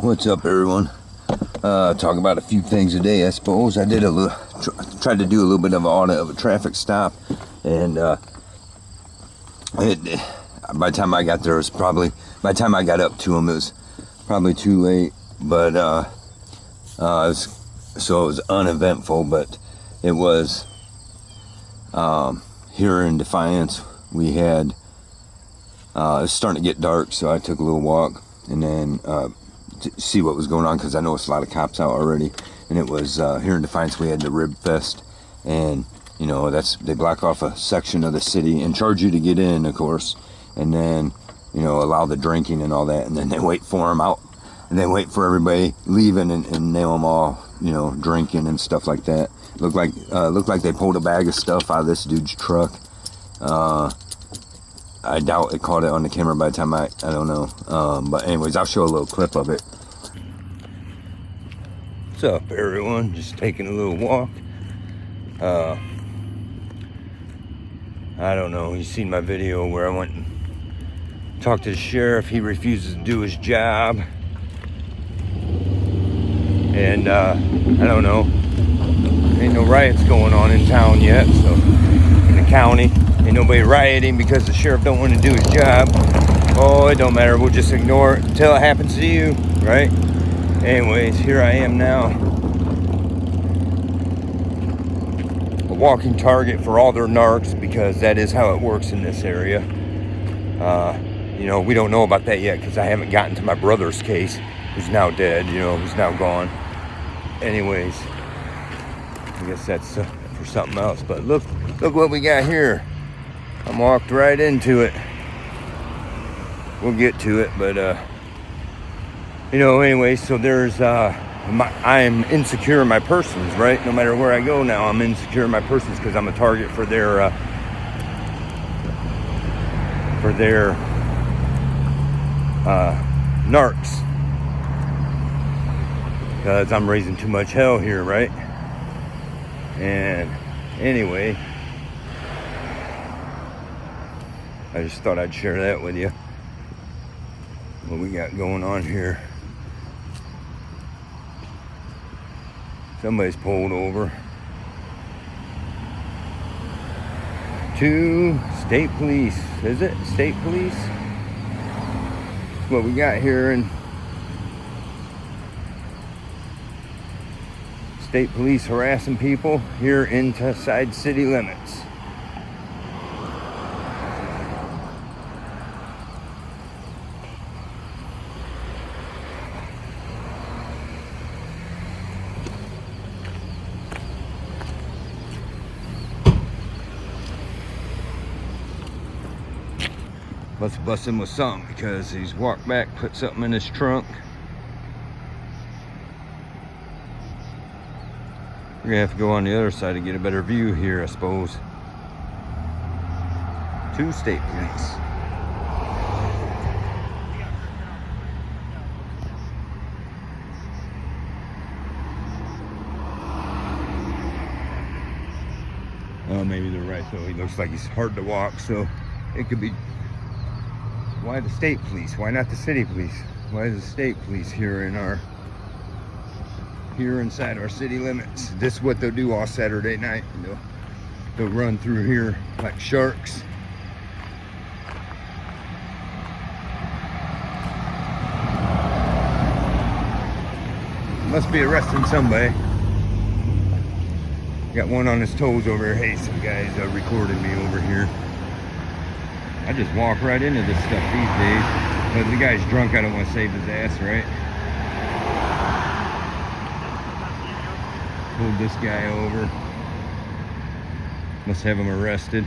What's up, everyone? Talk about a few things today, I suppose. I did tried to do a little bit of an audit of a traffic stop, and by the time I got there, by the time I got up to them, it was probably too late. But it was uneventful. But it was here in Defiance. We had it was starting to get dark, so I took a little walk, and then to see what was going on, because I noticed a lot of cops out already. And it was here in Defiance, we had the Rib Fest, and you know, they block off a section of the city and charge you to get in, of course, and then, you know, allow the drinking and all that, and then they wait for them out, and they wait for everybody leaving and nail them all, you know, drinking and stuff like that. Looked like they pulled a bag of stuff out of this dude's truck. I doubt it caught it on the camera by the time I don't know. But anyways, I'll show a little clip of it. What's up, everyone? Just taking a little walk. I don't know, you seen my video where I went and talked to the sheriff. He refuses to do his job. And I don't know, ain't no riots going on in town yet, so in the county. Ain't nobody rioting because the sheriff don't want to do his job. Oh, it don't matter. We'll just ignore it until it happens to you, right? Anyways, here I am now. A walking target for all their narcs, because that is how it works in this area. You know, we don't know about that yet because I haven't gotten to my brother's case, who's now dead, you know, who's now gone. Anyways, I guess that's for something else. But look what we got here. I walked right into it. We'll get to it, but you know, anyway, so there's I'm insecure in my persons, right? No matter where I go now, I'm insecure in my persons because I'm a target for their narcs, because I'm raising too much hell here, right? And anyway, I just thought I'd share that with you, what we got going on here. Somebody's pulled over. 2 state police. Is it state police? That's what we got here. And state police harassing people here inside city limits. Must bust him with something because he's walked back, put something in his trunk. We're gonna have to go on the other side to get a better view here, I suppose. 2 state police. Oh, maybe they're right though. He looks like he's hard to walk, so it could be. Why the state police? Why not the city police? Why is the state police here inside our city limits? This is what they'll do all Saturday night. They'll run through here like sharks. Must be arresting somebody. Got one on his toes over here. Hey, some guys recording me over here. I just walk right into this stuff these days. But the guy's drunk, I don't want to save his ass, right? Pulled this guy over. Must have him arrested.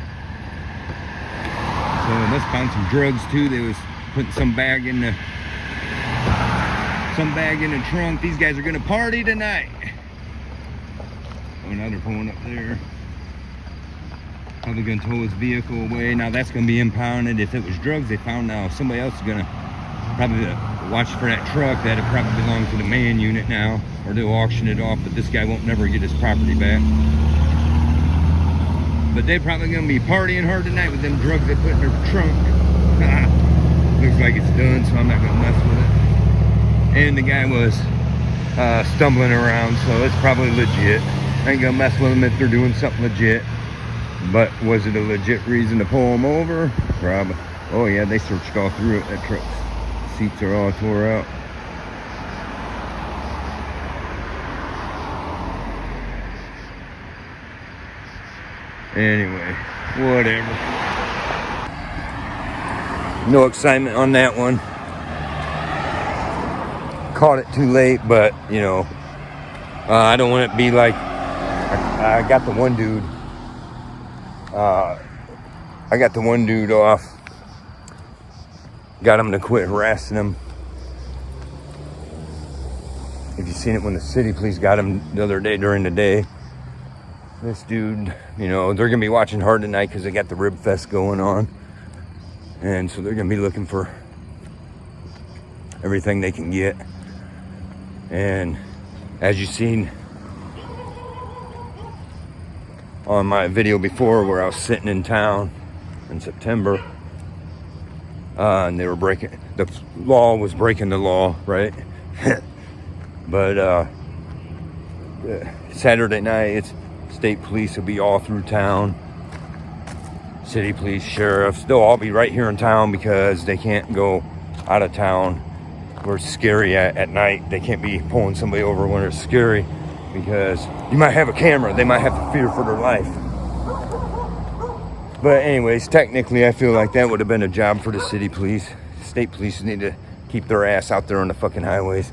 So they must found some drugs too. They was putting some bag in the trunk. These guys are gonna party tonight. Oh, now they're pulling up there. Probably gonna tow his vehicle away. Now that's gonna be impounded. If it was drugs they found, now somebody else is gonna probably watch for that truck. That'll probably belong to the man unit now, or they'll auction it off, but this guy won't never get his property back. But they're probably gonna be partying hard tonight with them drugs they put in their trunk. Looks like it's done, so I'm not gonna mess with it. and the guy was stumbling around, so it's probably legit. I ain't gonna mess with them if they're doing something legit. But was it a legit reason to pull them over? Probably. Oh yeah, they searched all through it. That truck's seats are all tore out. Anyway, whatever. No excitement on that one. Caught it too late, but you know, I don't want it to be like I got the one dude. I got the one dude off. Got him to quit harassing him. If you've seen it when the city police got him the other day during the day. This dude, you know, they're going to be watching hard tonight because they got the Rib Fest going on. And so they're going to be looking for everything they can get. And as you've seen on my video before where I was sitting in town in September, and they were breaking, the law was breaking the law, right? But Saturday night, it's state police will be all through town. City police, sheriffs, they'll all be right here in town because they can't go out of town where it's scary at night. They can't be pulling somebody over when it's scary because you might have a camera. They might have to fear for their life. But anyways, technically, I feel like that would have been a job for the city police. State police need to keep their ass out there on the fucking highways,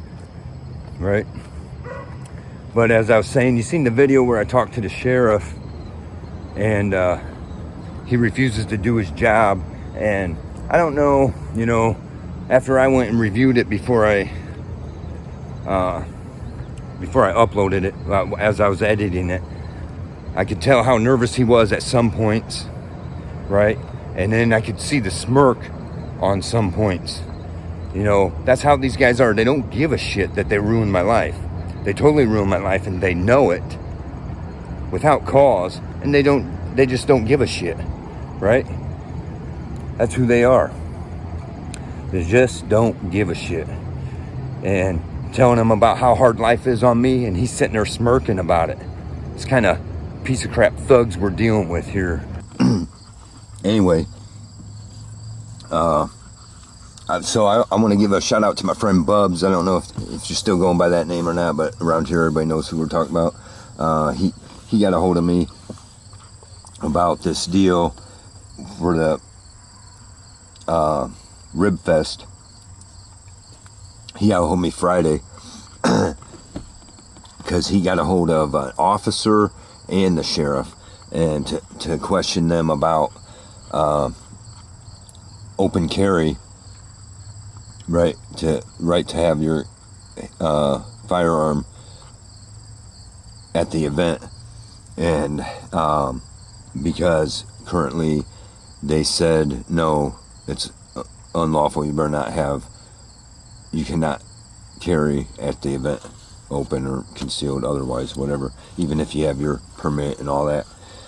right? But as I was saying, you seen the video where I talked to the sheriff and he refuses to do his job. And I don't know, you know, after I went and reviewed it before I uploaded it, as I was editing it, I could tell how nervous he was at some points, right? And then I could see the smirk on some points. You know, that's how these guys are. They don't give a shit that they ruined my life. They totally ruined my life, and they know it without cause, and they just don't give a shit, right? That's who they are. They just don't give a shit. And telling him about how hard life is on me, and he's sitting there smirking about it. It's kind of piece of crap thugs we're dealing with here. Anyway, so I want to give a shout out to my friend Bubs. I don't know if you're still going by that name or not, but around here everybody knows who we're talking about. He got a hold of me about this deal for the Rib Fest. He got a hold of me Friday because he got a hold of an officer and the sheriff, and to question them about open carry, right to have your firearm at the event. And because currently they said no, it's unlawful, you cannot carry at the event, open or concealed, otherwise, whatever, even if you have your permit and all that.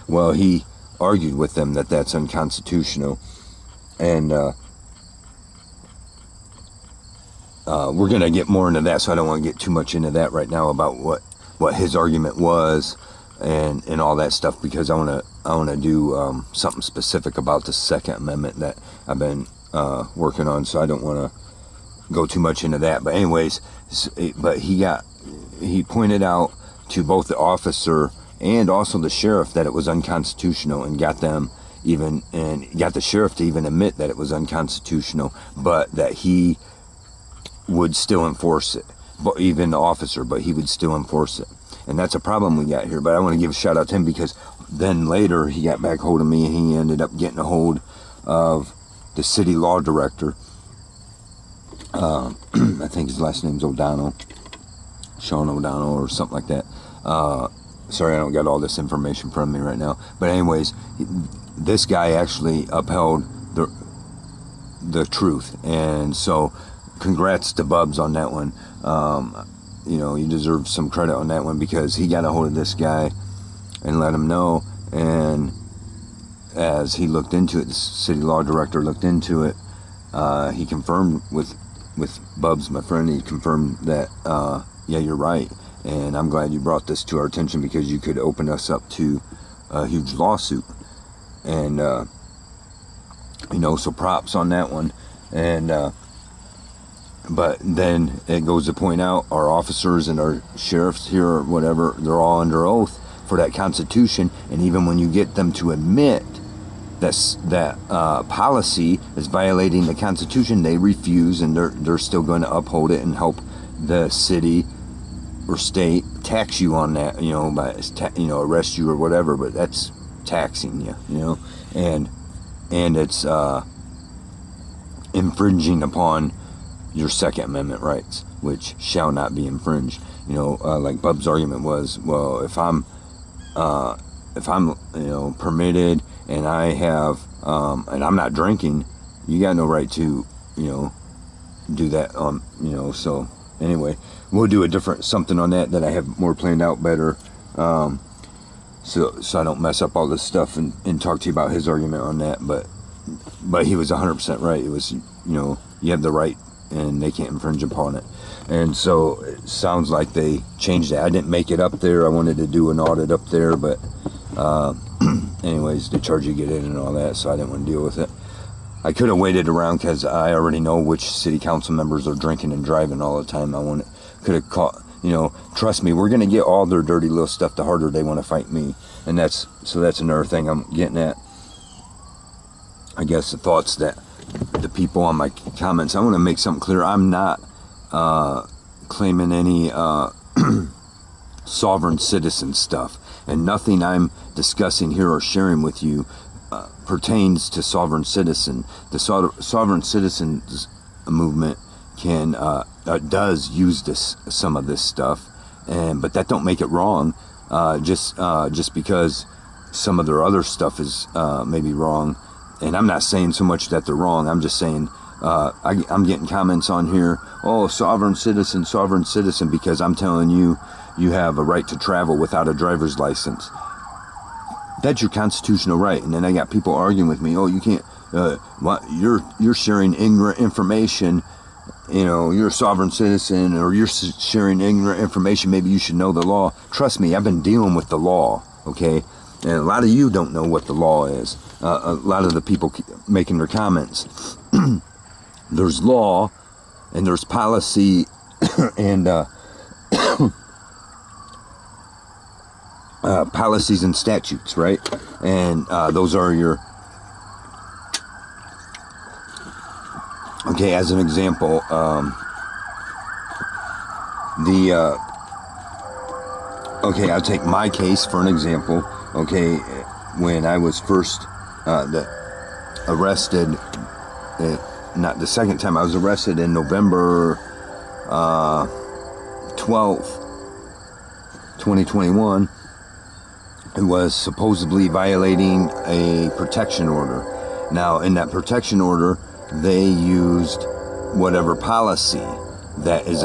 Well, he argued with them that that's unconstitutional, and we're going to get more into that, so I don't want to get too much into that right now about what his argument was and all that stuff, because I want to do something specific about the Second Amendment that I've been working on, so I don't want to go too much into that. But anyways, but he pointed out to both the officer and also the sheriff that it was unconstitutional, and got the sheriff to even admit that it was unconstitutional, but that he would still enforce it. But even the officer, but he would still enforce it. And that's a problem we got here. But I want to give a shout out to him, because then later he got back hold of me, and he ended up getting a hold of the city law director. I think his last name's O'Donnell, Sean O'Donnell or something like that. Sorry, I don't got all this information from me right now. But anyways, this guy actually upheld the truth. And so congrats to Bubs on that one. You know, you deserve some credit on that one, because he got a hold of this guy and let him know. And as he looked into it, the city law director looked into it, he confirmed with with Bubs, my friend. He confirmed that, yeah, you're right. And I'm glad you brought this to our attention, because you could open us up to a huge lawsuit. And, you know, so props on that one. And, but then it goes to point out our officers and our sheriffs here or whatever, they're all under oath for that Constitution. And even when you get them to admit that policy is violating the Constitution, they refuse, and they're still going to uphold it and help the city or state tax you on that, you know, by arrest you or whatever. But that's taxing you, you know, and it's infringing upon your Second Amendment rights, which shall not be infringed. You know, like Bub's argument was, well, if I'm you know, permitted, and I have and I'm not drinking, you got no right to, you know, do that. You know, so anyway, we'll do a different something on that I have more planned out better. So I don't mess up all this stuff and talk to you about his argument on that. But he was 100% right. It was, you know, you have the right, and they can't infringe upon it. And so it sounds like they changed it. I didn't make it up there. I wanted to do an audit up there, but anyways, they charge you to get in and all that, so I didn't want to deal with it. I could have waited around, because I already know which city council members are drinking and driving all the time. Could have caught, you know, trust me, we're going to get all their dirty little stuff the harder they want to fight me. And that's another thing I'm getting at. I guess the thoughts that the people on my comments, I want to make something clear. I'm not claiming any sovereign citizen stuff, and nothing I'm discussing here or sharing with you pertains to sovereign citizen. The sovereign citizens movement does use some of this stuff, but that don't make it wrong. Just because some of their other stuff is maybe wrong. And I'm not saying so much that they're wrong. I'm just saying I'm getting comments on here, oh, sovereign citizen, because I'm telling you, you have a right to travel without a driver's license. That's your constitutional right. And then I got people arguing with me, oh, you can't, you're sharing ignorant information, you know, you're a sovereign citizen, or you're sharing ignorant information, maybe you should know the law. Trust me, I've been dealing with the law, okay? And a lot of you don't know what the law is. A lot of the people making their comments. There's law, and there's policy, and policies and statutes, right? And those are your... Okay, as an example, okay, I'll take my case for an example. Okay, when I was first arrested, not the second time, I was arrested in November 12th, 2021. It was supposedly violating a protection order. Now, in that protection order, they used whatever policy that is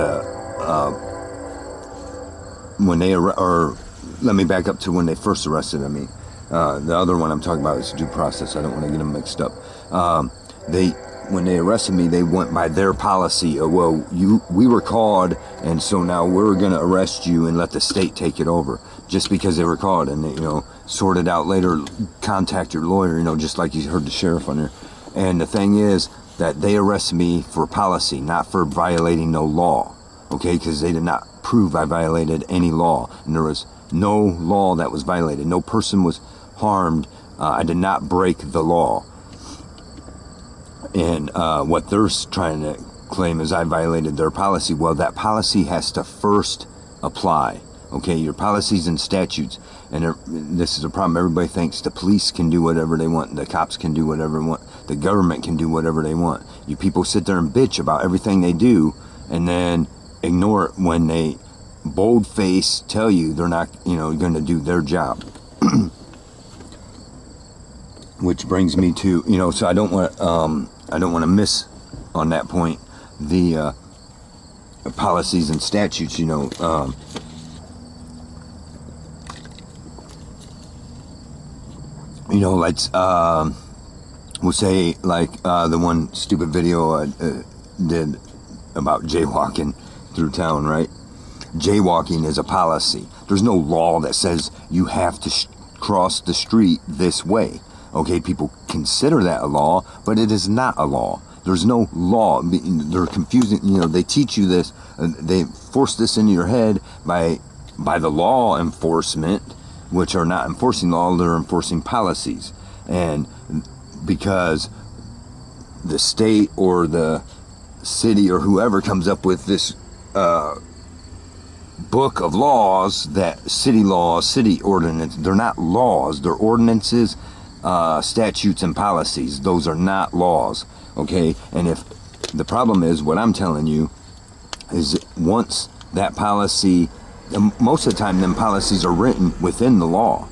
when they or let me back up to when they first arrested me. The other one I'm talking about is due process. I don't want to get them mixed up. When they arrested me, they went by their policy. We were called, and so now we're going to arrest you and let the state take it over, just because they were called, and they, you know, sort it out later. Contact your lawyer, you know, just like you heard the sheriff on there. And the thing is that they arrested me for policy, not for violating no law, okay? Because they did not prove I violated any law, and there was no law that was violated. No person was harmed. I did not break the law. And what they're trying to claim is I violated their policy. Well, that policy has to first apply. Okay, your policies and statutes. And this is a problem. Everybody thinks the police can do whatever they want. The cops can do whatever they want. The government can do whatever they want. You people sit there and bitch about everything they do, and then ignore it when they bold-face tell you they're not, you know, going to do their job. Which brings me to, you know, so I don't want to miss on that point the policies and statutes, you know. You know, let's we'll say like the one stupid video I did about jaywalking through town, right? Jaywalking is a policy. There's no law that says you have to cross the street this way. Okay, people consider that a law, but it is not a law. There's no law. They're confusing, they teach you this, they force this into your head by the law enforcement, which are not enforcing law, they're enforcing policies. And because the state or the city or whoever comes up with this book of laws, that city laws, city ordinance, they're not laws, they're ordinances, statutes and policies. Those are not laws, okay? And if the problem is, what I'm telling you is, once that policy, most of the time them policies are written within the law,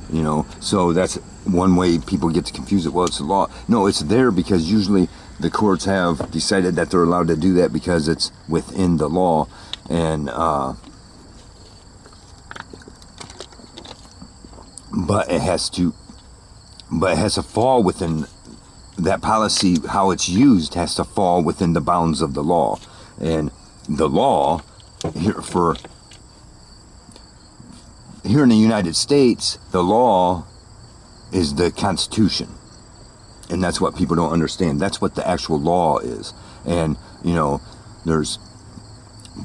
so that's one way people get to confuse it. Well, it's the law. No, it's there because usually the courts have decided that they're allowed to do that because it's within the law. And but it has to fall within that policy. How it's used has to fall within the bounds of the law. And the law here in the United States, the law is the Constitution. And that's what people don't understand. That's what the actual law is. And, there's,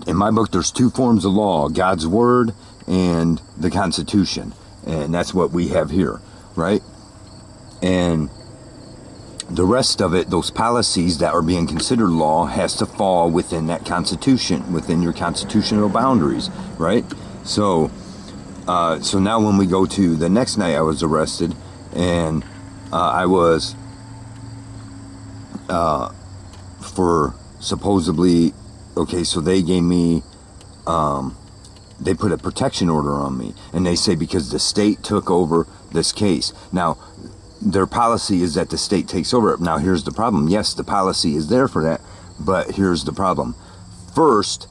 in my book, there's two forms of law: God's Word and the Constitution. And that's what we have here, right? And the rest of it, those policies that are being considered law, has to fall within that Constitution, within your constitutional boundaries, right? So now when we go to the next night, I was arrested, and I was for supposedly, okay, so they gave me, they put a protection order on me, and they say because the state took over this case. Now, their policy is that the state takes over it. Now, here's the problem. Yes, the policy is there for that, but here's the problem. First,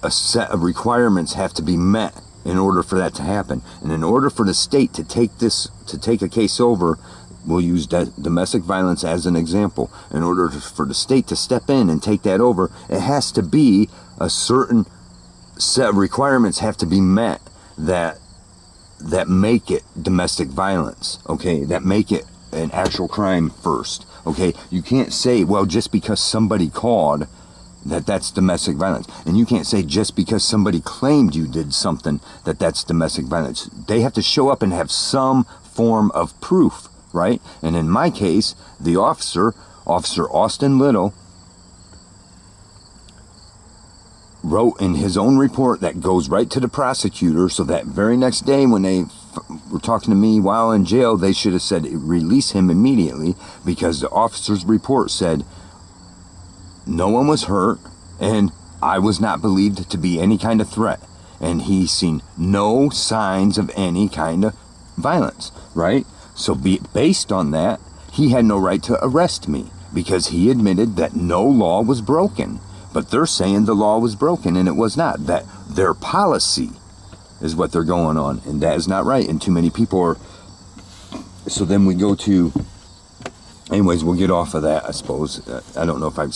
a set of requirements have to be met in order for that to happen. And in order for the state to take a case over, we'll use domestic violence as an example. In order for the state to step in and take that over, it has to be a certain set of requirements have to be met that make it domestic violence, okay? That make it an actual crime first, okay? You can't say, well, just because somebody called, that's domestic violence. And you can't say just because somebody claimed you did something that's domestic violence. They have to show up and have some form of proof, right? And in my case, the Officer Austin Little, wrote in his own report that goes right to the prosecutor, so that very next day when they were talking to me while in jail, they should have said release him immediately, because the officer's report said no one was hurt and I was not believed to be any kind of threat, and he's seen no signs of any kind of violence, right? So based on that, he had no right to arrest me because he admitted that no law was broken. But they're saying the law was broken, and it was not. That their policy is what they're going on, and that is not right. And too many people are. So then we go to. Anyways, we'll get off of that, I suppose. I don't know if I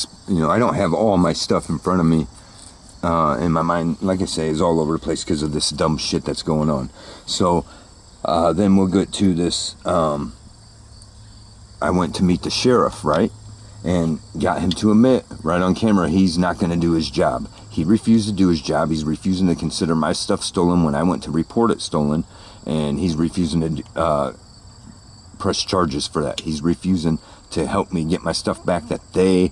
don't have all my stuff in front of me. And my mind, like I say, is all over the place because of this dumb shit that's going on. So then we'll get to this. I went to meet the sheriff, right? And got him to admit right on camera he's not going to do his job. He refused to do his job. He's refusing to consider my stuff stolen when I went to report it stolen, and he's refusing to press charges for that. He's refusing to help me get my stuff back that they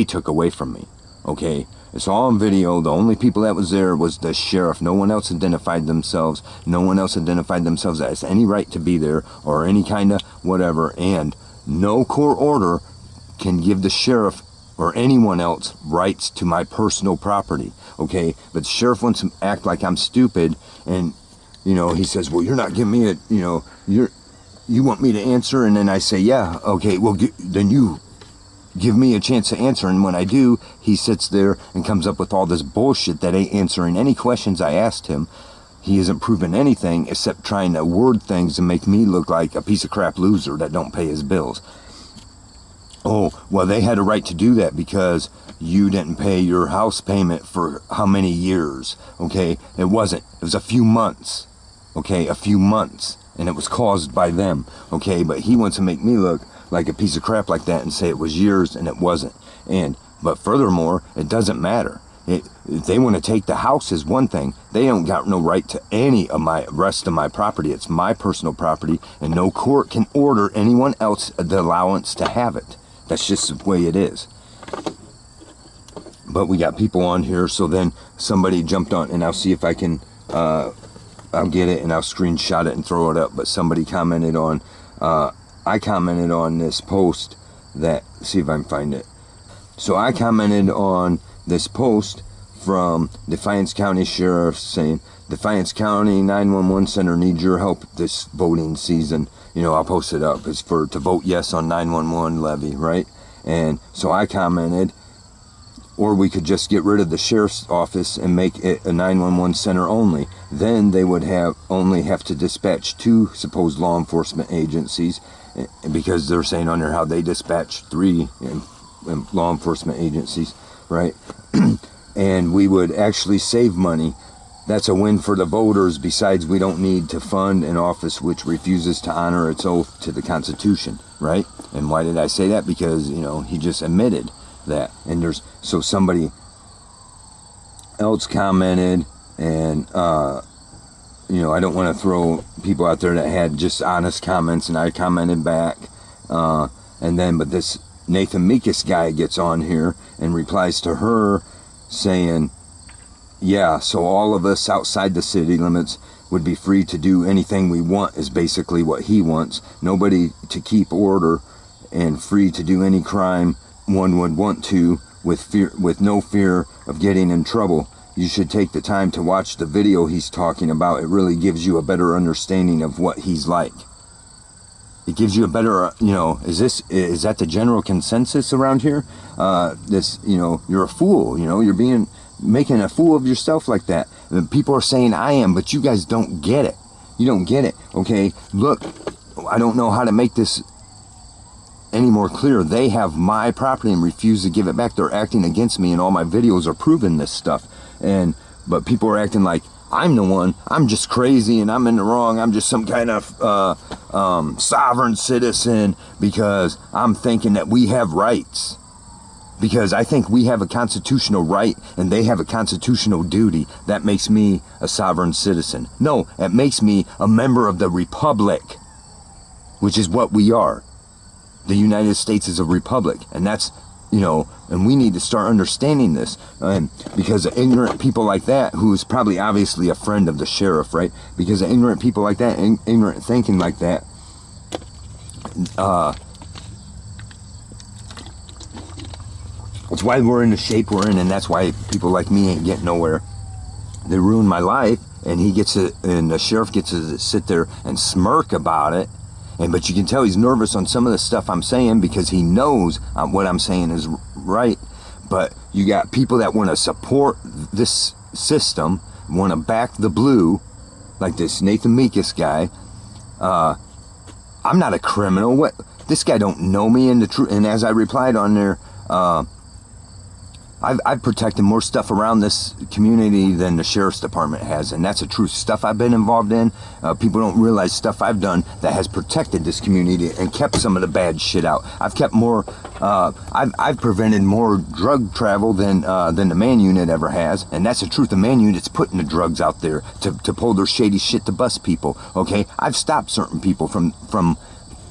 took away from me. Okay, it's all on video. The only people that was there was the sheriff. No one else identified themselves. No one else identified themselves as any right to be there or any kind of whatever. And no court order can give the sheriff or anyone else rights to my personal property, okay? But the sheriff wants to act like I'm stupid, and, he says, well, you're not giving me you want me to answer? And then I say, yeah, okay, well, then you give me a chance to answer. And when I do, he sits there and comes up with all this bullshit that ain't answering any questions I asked him. He hasn't proven anything except trying to word things and make me look like a piece of crap loser that don't pay his bills. Oh, well, they had a right to do that because you didn't pay your house payment for how many years, okay? It wasn't. It was a few months, okay? A few months, and it was caused by them, okay? But he wants to make me look like a piece of crap like that and say it was years, and it wasn't. But furthermore, it doesn't matter. If they want to take the house is one thing. They don't got no right to any of my rest of my property. It's my personal property, and no court can order anyone else the allowance to have it. That's just the way it is. But we got people on here, so then somebody jumped on, and I'll see if I can, I'll get it and I'll screenshot it and throw it up. But somebody commented on, I commented on this post that, see if I can find it. So I commented on this post from Defiance County Sheriff saying, Defiance County 911 Center needs your help this voting season. You know, I'll post it up. It's to vote yes on 911 levy, right? And so I commented, or we could just get rid of the sheriff's office and make it a 911 center only. Then they would only have to dispatch 2 supposed law enforcement agencies, because they're saying on there how they dispatch 3 law enforcement agencies, right? And we would actually save money. That's a win for the voters. Besides, we don't need to fund an office which refuses to honor its oath to the Constitution, right? And why did I say that? Because, you know, he just admitted that. And so somebody else commented, and you know, I don't want to throw people out there that had just honest comments, and I commented back, but this Nathan Meekus guy gets on here and replies to her saying, yeah, so all of us outside the city limits would be free to do anything we want, is basically what he wants. Nobody to keep order, and free to do any crime one would want to, with no fear of getting in trouble. You should take the time to watch the video he's talking about. It really gives you a better understanding of what he's like. It gives you a better, you know, is that the general consensus around here? You know, you're a fool, you know, you're making a fool of yourself like that. And people are saying I am, but you guys don't get it. You don't get it, okay? Look, I don't know how to make this any more clear. They have my property and refuse to give it back. They're acting against me, and all my videos are proving this stuff. But people are acting like I'm the one. I'm just crazy and I'm in the wrong. I'm just some kind of sovereign citizen because I'm thinking that we have rights. Because I think we have a constitutional right and they have a constitutional duty. That makes me a sovereign citizen. No, it makes me a member of the republic, which is what we are. The United States is a republic, and that's, you know, and we need to start understanding this, because of ignorant people like that, who is probably obviously a friend of the sheriff, right? Because of ignorant people like that, ignorant thinking like that, it's why we're in the shape we're in, and that's why people like me ain't getting nowhere. They ruined my life, and the sheriff gets to sit there and smirk about it. But you can tell he's nervous on some of the stuff I'm saying, because he knows what I'm saying is right. But you got people that want to support this system, want to back the blue, like this Nathan Meekus guy. I'm not a criminal. What? This guy don't know me, and as I replied on there, I've protected more stuff around this community than the sheriff's department has, and that's the truth. Stuff I've been involved in, people don't realize stuff I've done that has protected this community and kept some of the bad shit out. I've kept more, I've prevented more drug travel than the man unit ever has, and that's the truth. The man unit's putting the drugs out there to pull their shady shit to bust people, okay? I've stopped certain people from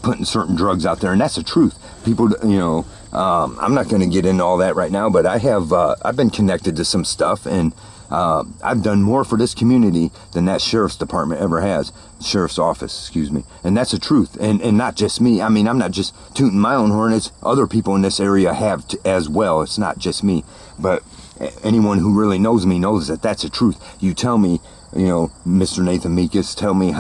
putting certain drugs out there, and that's the truth. People, you know, I'm not going to get into all that right now, but I've been connected to some stuff, and I've done more for this community than that sheriff's department ever has. Sheriff's office, excuse me. And that's the truth. And not just me. I mean, I'm not just tooting my own horn. It's other people in this area have as well. It's not just me. But anyone who really knows me knows that that's the truth. You tell me, you know, Mr. Nathan Meekus, tell me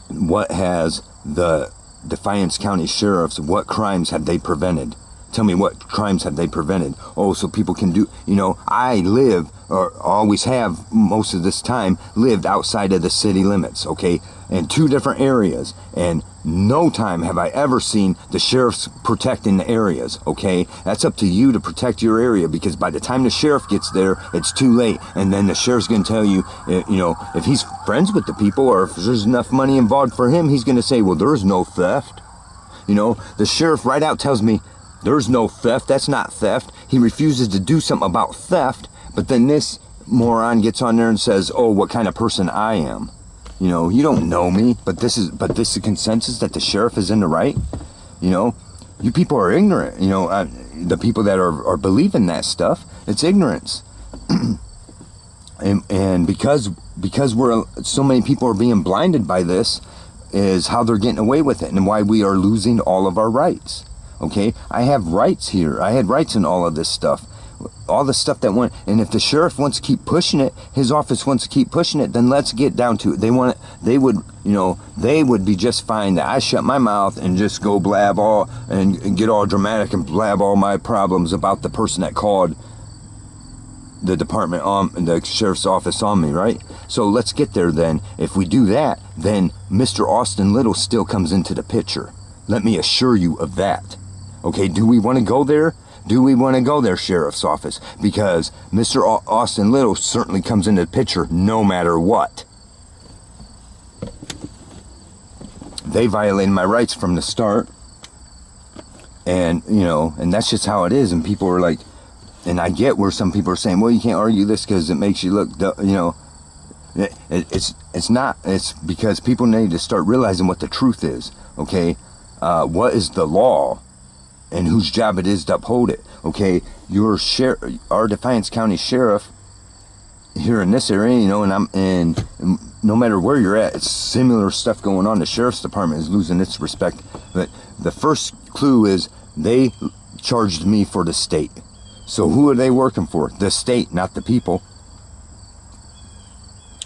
what has the Defiance County sheriffs, what crimes have they prevented? Tell me, what crimes have they prevented? Oh, so people can do, you know, I live, or always have most of this time, lived outside of the city limits, okay? In 2 different areas. And no time have I ever seen the sheriffs protecting the areas, okay? That's up to you to protect your area, because by the time the sheriff gets there, it's too late. And then the sheriff's going to tell you, you know, if he's friends with the people or if there's enough money involved for him, he's going to say, well, there's no theft. You know, the sheriff right out tells me, there's no theft. That's not theft. He refuses to do something about theft. But then this moron gets on there and says, oh, what kind of person I am. You know, you don't know me, but this is the consensus that the sheriff is in the right. You know, you people are ignorant. You know, the people that are believing that stuff, it's ignorance. and because so many people are being blinded by this, is how they're getting away with it, and why we are losing all of our rights. Okay, I have rights here. I had rights in all of this stuff. All the stuff that went, and if the sheriff wants to keep pushing it, his office wants to keep pushing it, then let's get down to it. They would be just fine that I shut my mouth and just go blab all and get all dramatic and blab all my problems about the person that called the department on the sheriff's office on me, right? So let's get there then. If we do that, then Mr. Austin Little still comes into the picture. Let me assure you of that. Okay, do we want to go there? Do we want to go there, Sheriff's Office? Because Mr. Austin Little certainly comes into the picture no matter what. They violated my rights from the start. And, you know, and that's just how it is. And people are like, and I get where some people are saying, well, you can't argue this because it makes you look, you know. It's not. It's because people need to start realizing what the truth is, okay? What is the law? And whose job it is to uphold it. Okay, our Defiance County Sheriff here in this area, you know, and no matter where you're at, it's similar stuff going on. The sheriff's department is losing its respect. But the first clue is they charged me for the state. So who are they working for? The state, not the people.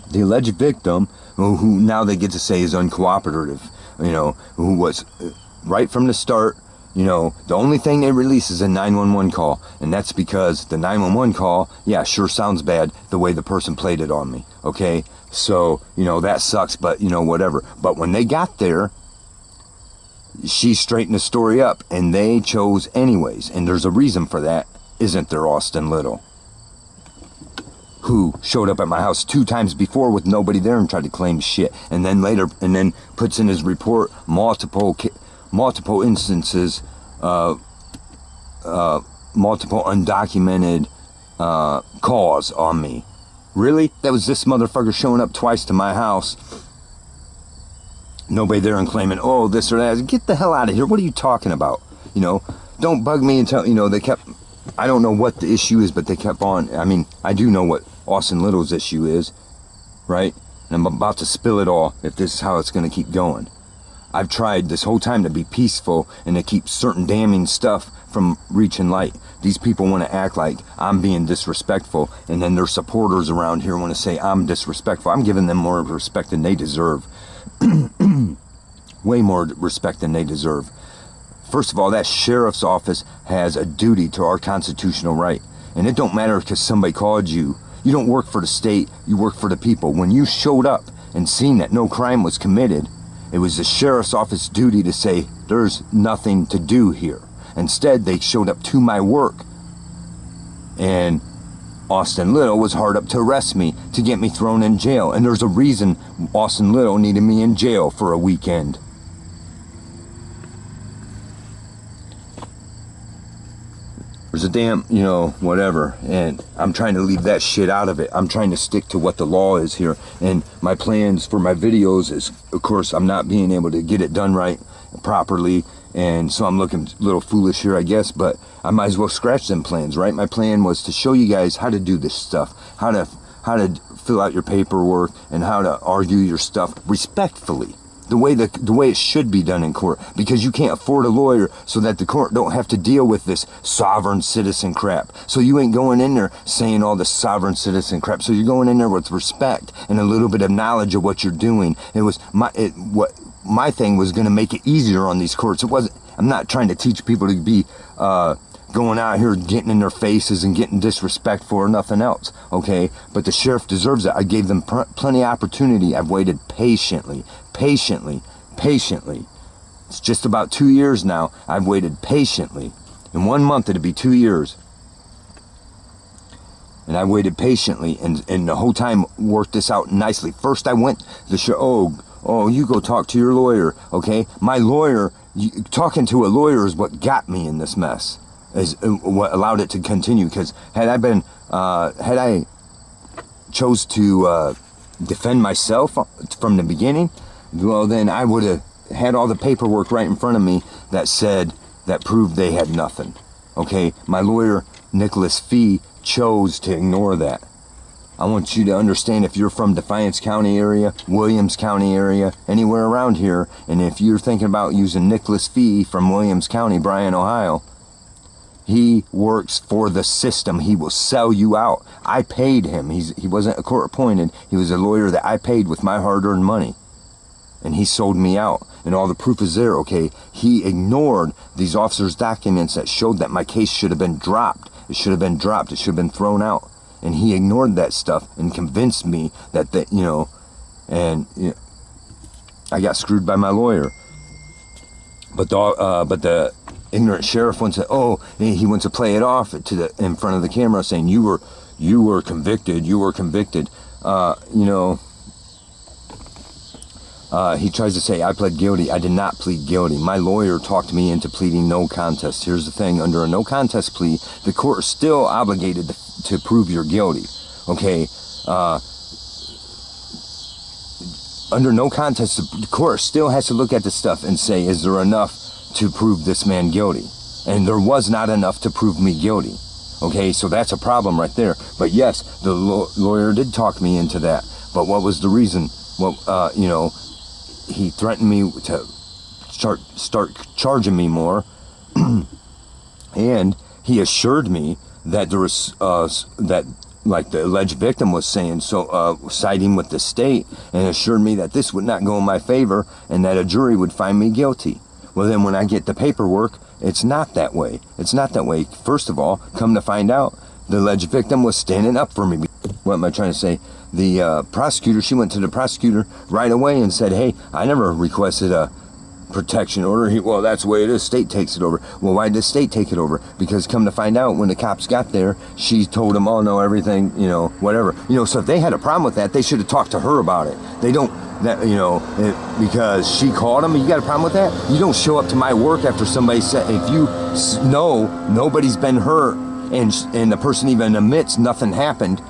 The alleged victim, who now they get to say is uncooperative, you know, who was right from the start. You know, the only thing they release is a 911 call, and that's because the 911 call, yeah, sure sounds bad the way the person played it on me, okay? So, you know, that sucks, but, you know, whatever. But when they got there, she straightened the story up, and they chose anyways, and there's a reason for that, isn't there, Austin Little? Who showed up at my house 2 times before with nobody there and tried to claim shit, and then later, and then puts in his report multiple instances, multiple undocumented calls on me. Really? That was this motherfucker showing up twice to my house. Nobody there and claiming, oh, this or that. Get the hell out of here. What are you talking about? You know, don't bug me until, you know, they kept, I don't know what the issue is, but they kept on. I mean, I do know what Austin Little's issue is, right? And I'm about to spill it all if this is how it's going to keep going. I've tried this whole time to be peaceful and to keep certain damning stuff from reaching light. These people want to act like I'm being disrespectful, and then their supporters around here want to say I'm disrespectful. I'm giving them more respect than they deserve. Way more respect than they deserve. First of all, that sheriff's office has a duty to our constitutional right. And it don't matter because somebody called you. You don't work for the state, you work for the people. When you showed up and seen that no crime was committed, it was the sheriff's office duty to say, there's nothing to do here. Instead, they showed up to my work. And Austin Little was hard up to arrest me, to get me thrown in jail. And there's a reason Austin Little needed me in jail for a weekend. There's a damn, you know, whatever. And I'm trying to leave that shit out of it. I'm trying to stick to what the law is here. And my plans for my videos is, of course, I'm not being able to get it done right, properly. And so I'm looking a little foolish here, I guess. But I might as well scratch them plans, right? My plan was to show you guys how to do this stuff. How to fill out your paperwork and how to argue your stuff respectfully. The way it should be done in court, because you can't afford a lawyer so that the court don't have to deal with this sovereign citizen crap. So you ain't going in there saying all this sovereign citizen crap. So you're going in there with respect and a little bit of knowledge of what you're doing. What my thing was going to make it easier on these courts. It wasn't. I'm not trying to teach people to be going out here getting in their faces and getting disrespectful or nothing else, okay? But the sheriff deserves it. I gave them plenty of opportunity. I've waited patiently, It's just about 2 years now. I've waited patiently. In 1 month, it'd be 2 years. And I waited patiently, and the whole time worked this out nicely. First, I went to the show. Oh, you go talk to your lawyer, okay? My lawyer, talking to a lawyer is what got me in this mess, is what allowed it to continue. Because had I chose to defend myself from the beginning, well, then I would have had all the paperwork right in front of me that proved they had nothing, okay? My lawyer, Nicholas Fee, chose to ignore that. I want you to understand, if you're from Defiance County area, Williams County area, anywhere around here, and if you're thinking about using Nicholas Fee from Williams County, Bryan, Ohio, he works for the system. He will sell you out. I paid him. He wasn't a court appointed. He was a lawyer that I paid with my hard-earned money. And he sold me out. And all the proof is there, okay? He ignored these officers' documents that showed that my case should have been dropped. It should have been dropped. It should have been thrown out. And he ignored that stuff and convinced me that, I got screwed by my lawyer. But the ignorant sheriff wants to, he wants to play it off in front of the camera, saying you were convicted. He tries to say I pled guilty. I did not plead guilty. My lawyer talked me into pleading no contest. Here's the thing: under a no contest plea, the court is still obligated to prove you're guilty. Okay. Under no contest, the court still has to look at the stuff and say, is there enough to prove this man guilty? And there was not enough to prove me guilty. Okay, so that's a problem right there. But yes, the lawyer did talk me into that. But what was the reason? Well, he threatened me to start charging me more. And he assured me that there was, like the alleged victim was saying, siding with the state, and assured me that this would not go in my favor and that a jury would find me guilty. Well, then when I get the paperwork, it's not that way. It's not that way. First of all, come to find out, the alleged victim was standing up for me. What am I trying to say? The prosecutor, she went to the prosecutor right away and said, hey, I never requested a protection order. Well, that's the way it is. State takes it over. Well, why did the state take it over? Because come to find out, when the cops got there, she told them, oh, no, everything, whatever. So if they had a problem with that, they should have talked to her about it. They don't, because she called them. You got a problem with that? You don't show up to my work after somebody said, if you know nobody's been hurt and the person even admits nothing happened,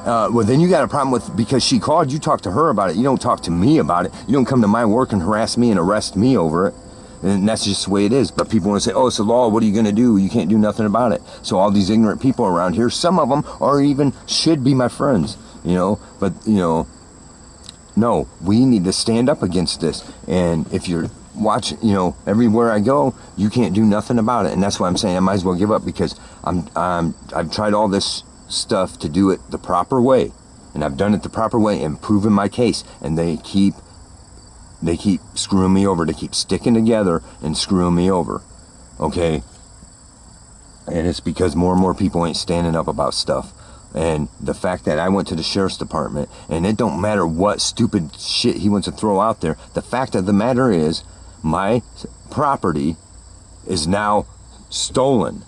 well, then you got a problem with, because she called, you talk to her about it. You don't talk to me about it. You don't come to my work and harass me and arrest me over it. And that's just the way it is. But people want to say, oh, it's the law. What are you going to do? You can't do nothing about it. So all these ignorant people around here, some of them are even, should be my friends, But, no, we need to stand up against this. And if you're watching, everywhere I go, you can't do nothing about it. And that's why I'm saying I might as well give up, because I've tried all this stuff to do it the proper way, and I've done it the proper way and proven my case, and they keep screwing me over. They keep sticking together and screwing me over, okay? And it's because more and more people ain't standing up about stuff. And the fact that I went to the sheriff's department, and it don't matter what stupid shit he wants to throw out there, the fact of the matter is my property is now stolen.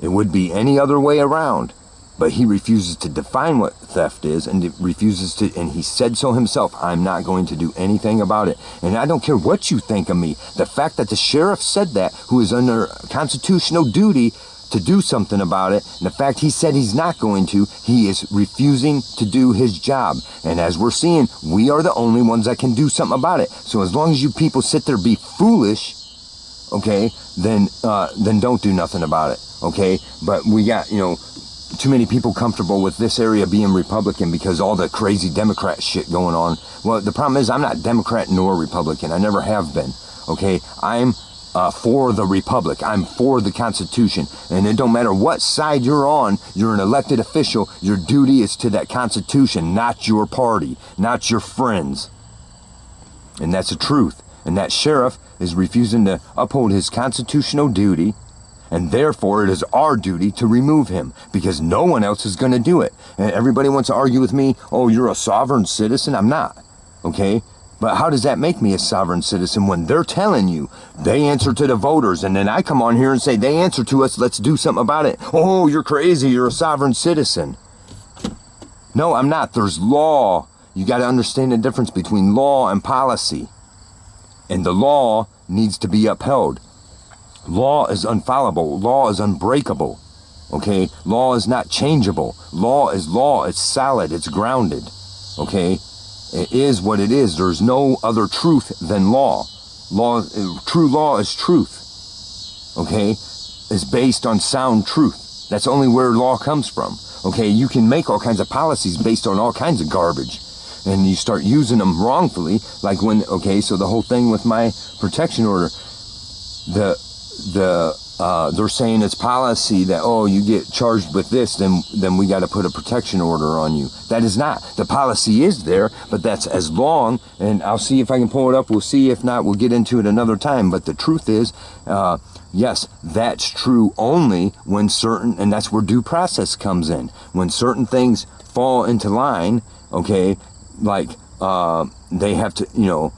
It would be any other way around. But he refuses to define what theft is, and and he said so himself, I'm not going to do anything about it. And I don't care what you think of me. The fact that the sheriff said that, who is under constitutional duty to do something about it, and the fact he said he's not going to, he is refusing to do his job. And as we're seeing, we are the only ones that can do something about it. So as long as you people sit there be foolish, okay, then don't do nothing about it, okay? But we got, too many people comfortable with this area being Republican because all the crazy Democrat shit going on. Well, the problem is I'm not Democrat nor Republican. I never have been, okay? I'm for the Republic. I'm for the Constitution. And it don't matter what side you're on, you're an elected official. Your duty is to that Constitution, not your party, not your friends. And that's the truth. And that sheriff is refusing to uphold his constitutional duty, and therefore it is our duty to remove him, because no one else is going to do it. And everybody wants to argue with me, oh, you're a sovereign citizen. I'm not, okay? But how does that make me a sovereign citizen when they're telling you they answer to the voters, and then I come on here and say they answer to us, let's do something about it? Oh, you're crazy, you're a sovereign citizen. No, I'm not. There's law. You got to understand the difference between law and policy. And the law needs to be upheld. Law is unfallible. Law is unbreakable. Okay? Law is not changeable. Law is law. It's solid. It's grounded. Okay? It is what it is. There's no other truth than law. True law is truth. Okay? It's based on sound truth. That's only where law comes from. Okay? You can make all kinds of policies based on all kinds of garbage. And you start using them wrongfully, like when, okay, so the whole thing with my protection order, they're saying it's policy that, oh, you get charged with this, then we got to put a protection order on you. That is not. The policy is there, but that's as long, and I'll see if I can pull it up. We'll see. If not, we'll get into it another time. But the truth is, yes, that's true only when certain, and that's where due process comes in. When certain things fall into line, okay, like they have to, you know,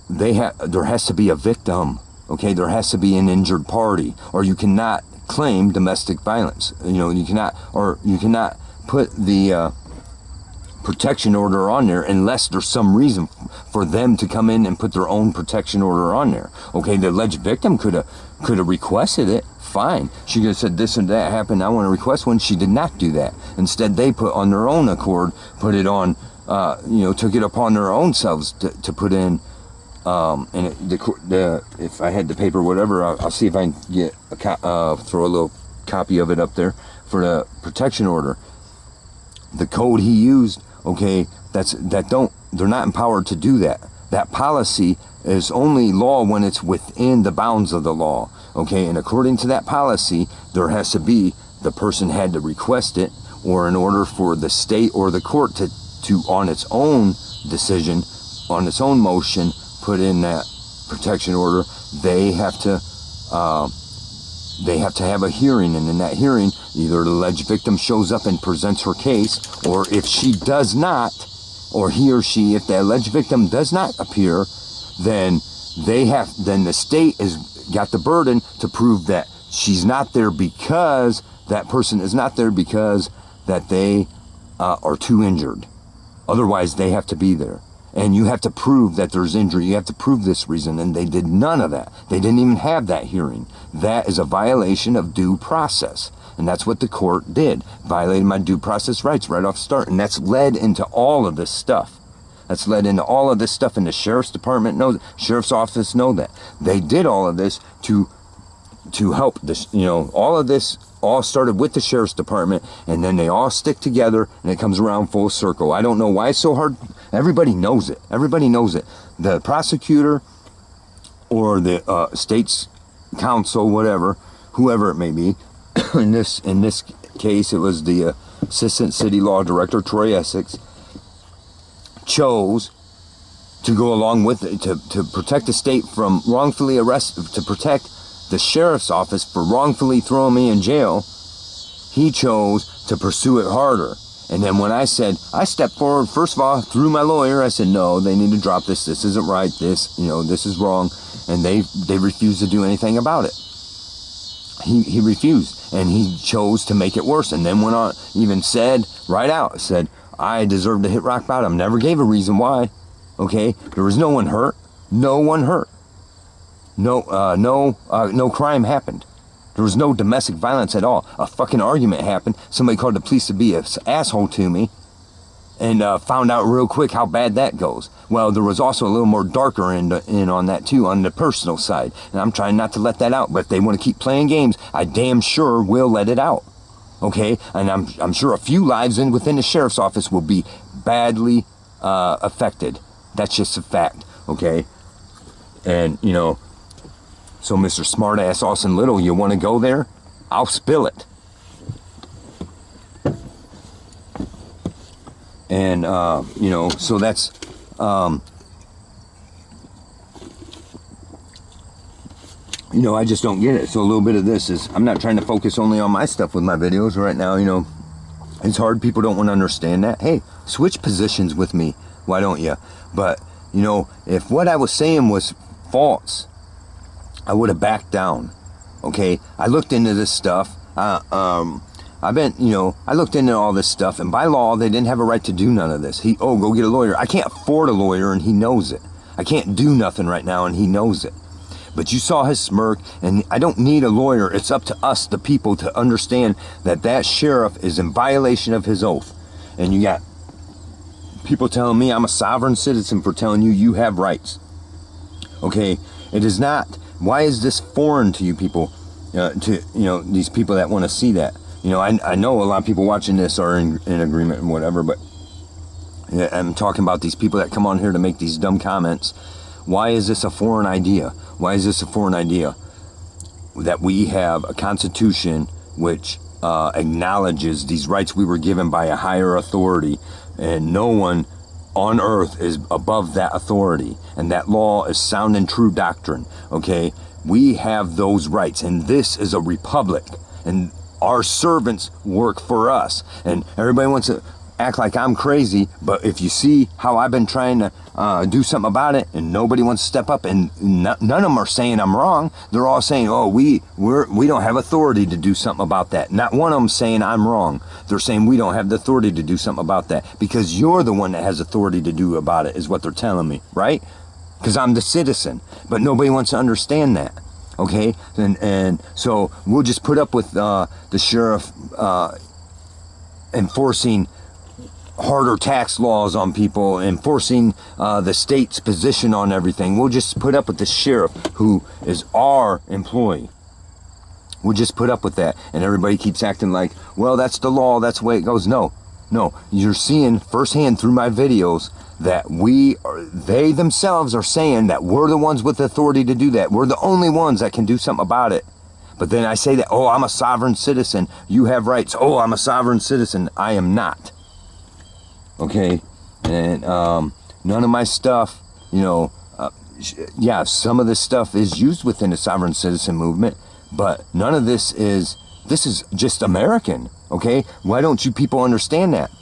there has to be a victim. Okay, there has to be an injured party, or you cannot claim domestic violence. You know, you cannot put the protection order on there unless there's some reason for them to come in and put their own protection order on there. Okay, the alleged victim could have requested it. Fine, she could have said this and that happened. I want to request one. She did not do that. Instead, they put on their own accord, put it on. You know, took it upon their own selves to put in. And if I had the paper, whatever, I'll see if I can get throw a little copy of it up there for the protection order. The code he used, okay, they're not empowered to do that. That policy is only law when it's within the bounds of the law, okay. And according to that policy, there has to be, the person had to request it, or in order for the state or the court to on its own decision, on its own motion, put in that protection order, they have to have a hearing, and in that hearing, either the alleged victim shows up and presents her case, or if she does not, or he or she, if the alleged victim does not appear, then the state has got the burden to prove that she's not there because that person is not there because that they are too injured. Otherwise, they have to be there. And you have to prove that there's injury. You have to prove this reason. And they did none of that. They didn't even have that hearing. That is a violation of due process. And that's what the court did. Violated my due process rights right off the start. And that's led into all of this stuff. That's led into all of this stuff. And the sheriff's department knows it. Sheriff's office know that. They did all of this to help this, you know, all of this all started with the sheriff's department, and then they all stick together, and it comes around full circle. I don't know why it's so hard. Everybody knows it. Everybody knows it. The prosecutor or the state's counsel, whatever, whoever it may be. in this case, it was the assistant city law director, Troy Essex, chose to go along with it to protect the state from wrongfully to protect the sheriff's office for wrongfully throwing me in jail. He chose to pursue it harder. And then when I stepped forward, first of all, through my lawyer, I said, no, they need to drop this. This isn't right. This is wrong. And they refused to do anything about it. He refused, and he chose to make it worse. And then went on, even said right out, said, I deserve to hit rock bottom. Never gave a reason why. Okay, there was no one hurt. No one hurt. No crime happened. There was no domestic violence at all. A fucking argument happened. Somebody called the police to be an asshole to me, and found out real quick how bad that goes. Well, there was also a little more darker in on that too, on the personal side. And I'm trying not to let that out. But if they want to keep playing games, I damn sure will let it out. Okay, and I'm sure a few lives within the sheriff's office will be badly affected. That's just a fact. Okay, and you know. So, Mr. Smartass Austin Little, you want to go there? I'll spill it. And, you know, so that's, you know, I just don't get it. So a little bit of this is, I'm not trying to focus only on my stuff with my videos right now. You know, it's hard. People don't want to understand that. Hey, switch positions with me. Why don't you? But You know, if what I was saying was false, I would have backed down. Okay, I looked into this stuff. I looked into all this stuff, and by law, they didn't have a right to do none of this. Go get a lawyer. I can't afford a lawyer, and he knows it. I can't do nothing right now, and he knows it. But you saw his smirk, and I don't need a lawyer. It's up to us, the people, to understand that that sheriff is in violation of his oath. And you got people telling me I'm a sovereign citizen for telling you have rights. Okay, it is not. Why is this foreign to you people? These people that want to see that. I know a lot of people watching this are in agreement and whatever, but I'm talking about these people that come on here to make these dumb comments. Why is this a foreign idea? Why is this a foreign idea? That we have a constitution which acknowledges these rights we were given by a higher authority, and no one on earth is above that authority, and that law is sound and true doctrine. Okay, we have those rights, and this is a republic, and our servants work for us. And everybody wants to act like I'm crazy, but if you see how I've been trying to do something about it, and nobody wants to step up, and none of them are saying I'm wrong. They're all saying, oh, we don't have authority to do something about that. Not one of them saying I'm wrong. They're saying we don't have the authority to do something about that, because you're the one that has authority to do about it, is what they're telling me, right? Because I'm the citizen, but nobody wants to understand that. Okay, and so we'll just put up with the sheriff enforcing harder tax laws on people, enforcing the state's position on everything. We'll just put up with the sheriff, who is our employee. We'll just put up with that, and everybody keeps acting like, well, that's the law, that's the way it goes. No, you're seeing firsthand through my videos that they themselves are saying that we're the ones with the authority to do that. We're the only ones that can do something about it. But then I say that, oh, I'm a sovereign citizen. You have rights. Oh, I'm a sovereign citizen. I am not. Okay? And none of my stuff, some of this stuff is used within the sovereign citizen movement, but none of this is just American. Okay? Why don't you people understand that?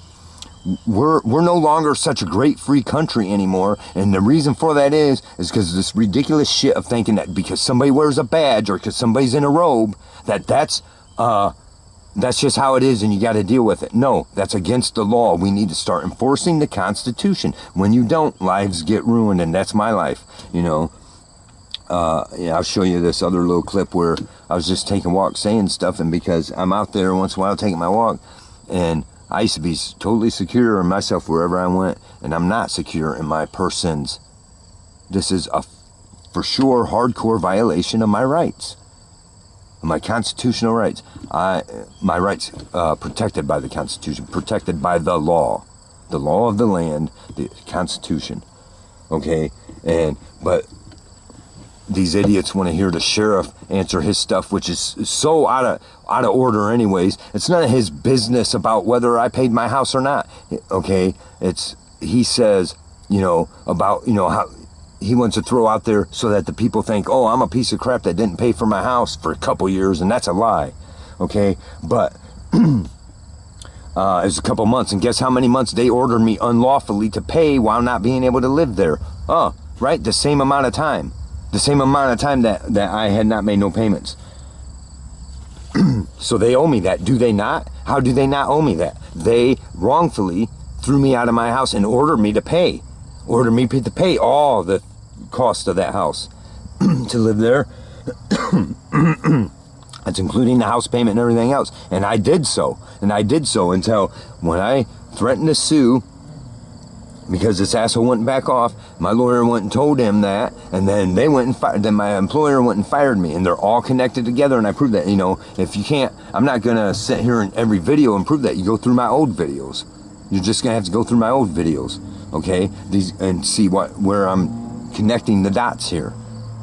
We're no longer such a great free country anymore, and the reason for that is because of this ridiculous shit of thinking that because somebody wears a badge or because somebody's in a robe, that's just how it is and you got to deal with it. No, that's against the law. We need to start enforcing the Constitution. When you don't, lives get ruined, and that's my life. I'll show you this other little clip where I was just taking walks saying stuff, and because I'm out there once in a while taking my walk, and I used to be totally secure in myself wherever I went, and I'm not secure in my persons. This is a for sure hardcore violation of my rights, of my constitutional rights. My rights protected by the Constitution, protected by the law of the land, the Constitution. Okay, but these idiots want to hear the sheriff answer his stuff, which is so out of order anyways. It's none of his business about whether I paid my house or not. Okay, he says, about, how he wants to throw out there so that the people think, oh, I'm a piece of crap that didn't pay for my house for a couple years, and that's a lie. Okay, but it was a couple months, and guess how many months they ordered me unlawfully to pay while not being able to live there? Right, the same amount of time. The same amount of time that I had not made no payments. So they owe me that, do they not? How do they not owe me that? They wrongfully threw me out of my house and ordered me to pay. Ordered me to pay all the cost of that house to live there. That's including the house payment and everything else. And I did so. And I did so until when I threatened to sue, because this asshole went back off, my lawyer went and told him that, and then they went and fired. Then my employer went and fired me, and they're all connected together. And I proved that. If you can't, I'm not gonna sit here in every video and prove that. You go through my old videos. You're just gonna have to go through my old videos, okay? And see where I'm connecting the dots here,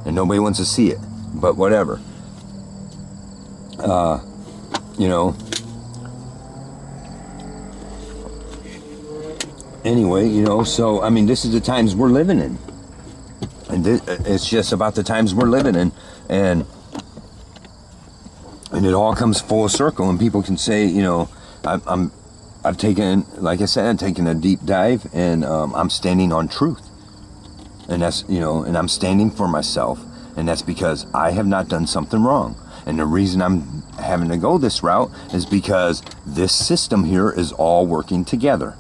and nobody wants to see it, but whatever. Anyway, so, I mean, this is the times we're living in. And it's just about the times we're living in. And it all comes full circle. And people can say, I've taken, like I said, I've taken a deep dive. And I'm standing on truth. and that's, you know, and I'm standing for myself, and that's because I have not done something wrong. And the reason I'm having to go this route is because this system here is all working together.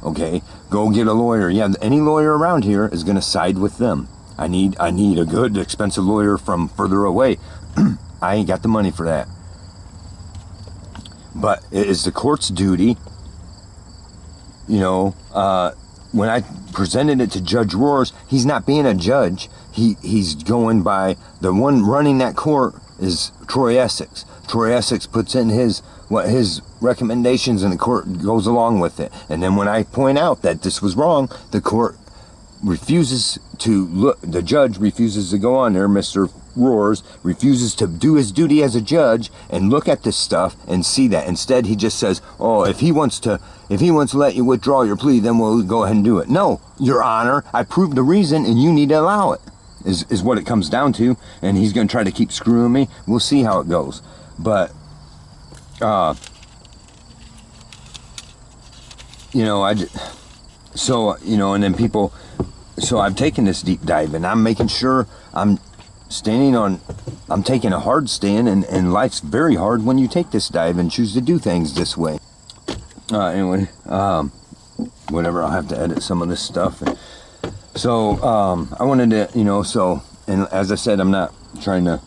Okay, go get a lawyer. Yeah, any lawyer around here is going to side with them. I need a good, expensive lawyer from further away. I ain't got the money for that. But it is the court's duty, you know, when I presented it to Judge Roars, he's not being a judge. He's going by, the one running that court is Troy Essex. Troy Essex puts in his recommendations, and the court goes along with it. And then when I point out that this was wrong, the court refuses to look, the judge refuses to go on there, Mr. Roars refuses to do his duty as a judge and look at this stuff and see that. Instead, he just says, oh, if he wants to let you withdraw your plea, then we'll go ahead and do it. No, Your Honor, I proved the reason and you need to allow it, is what it comes down to. And he's going to try to keep screwing me. We'll see how it goes. But, you know, so, you know, and then people, so I've taken this deep dive and I'm making sure I'm taking a hard stand, and life's very hard when you take this dive and choose to do things this way. Anyway, whatever, I'll have to edit some of this stuff. So, I wanted to, you know, so, and as I said, I'm not trying to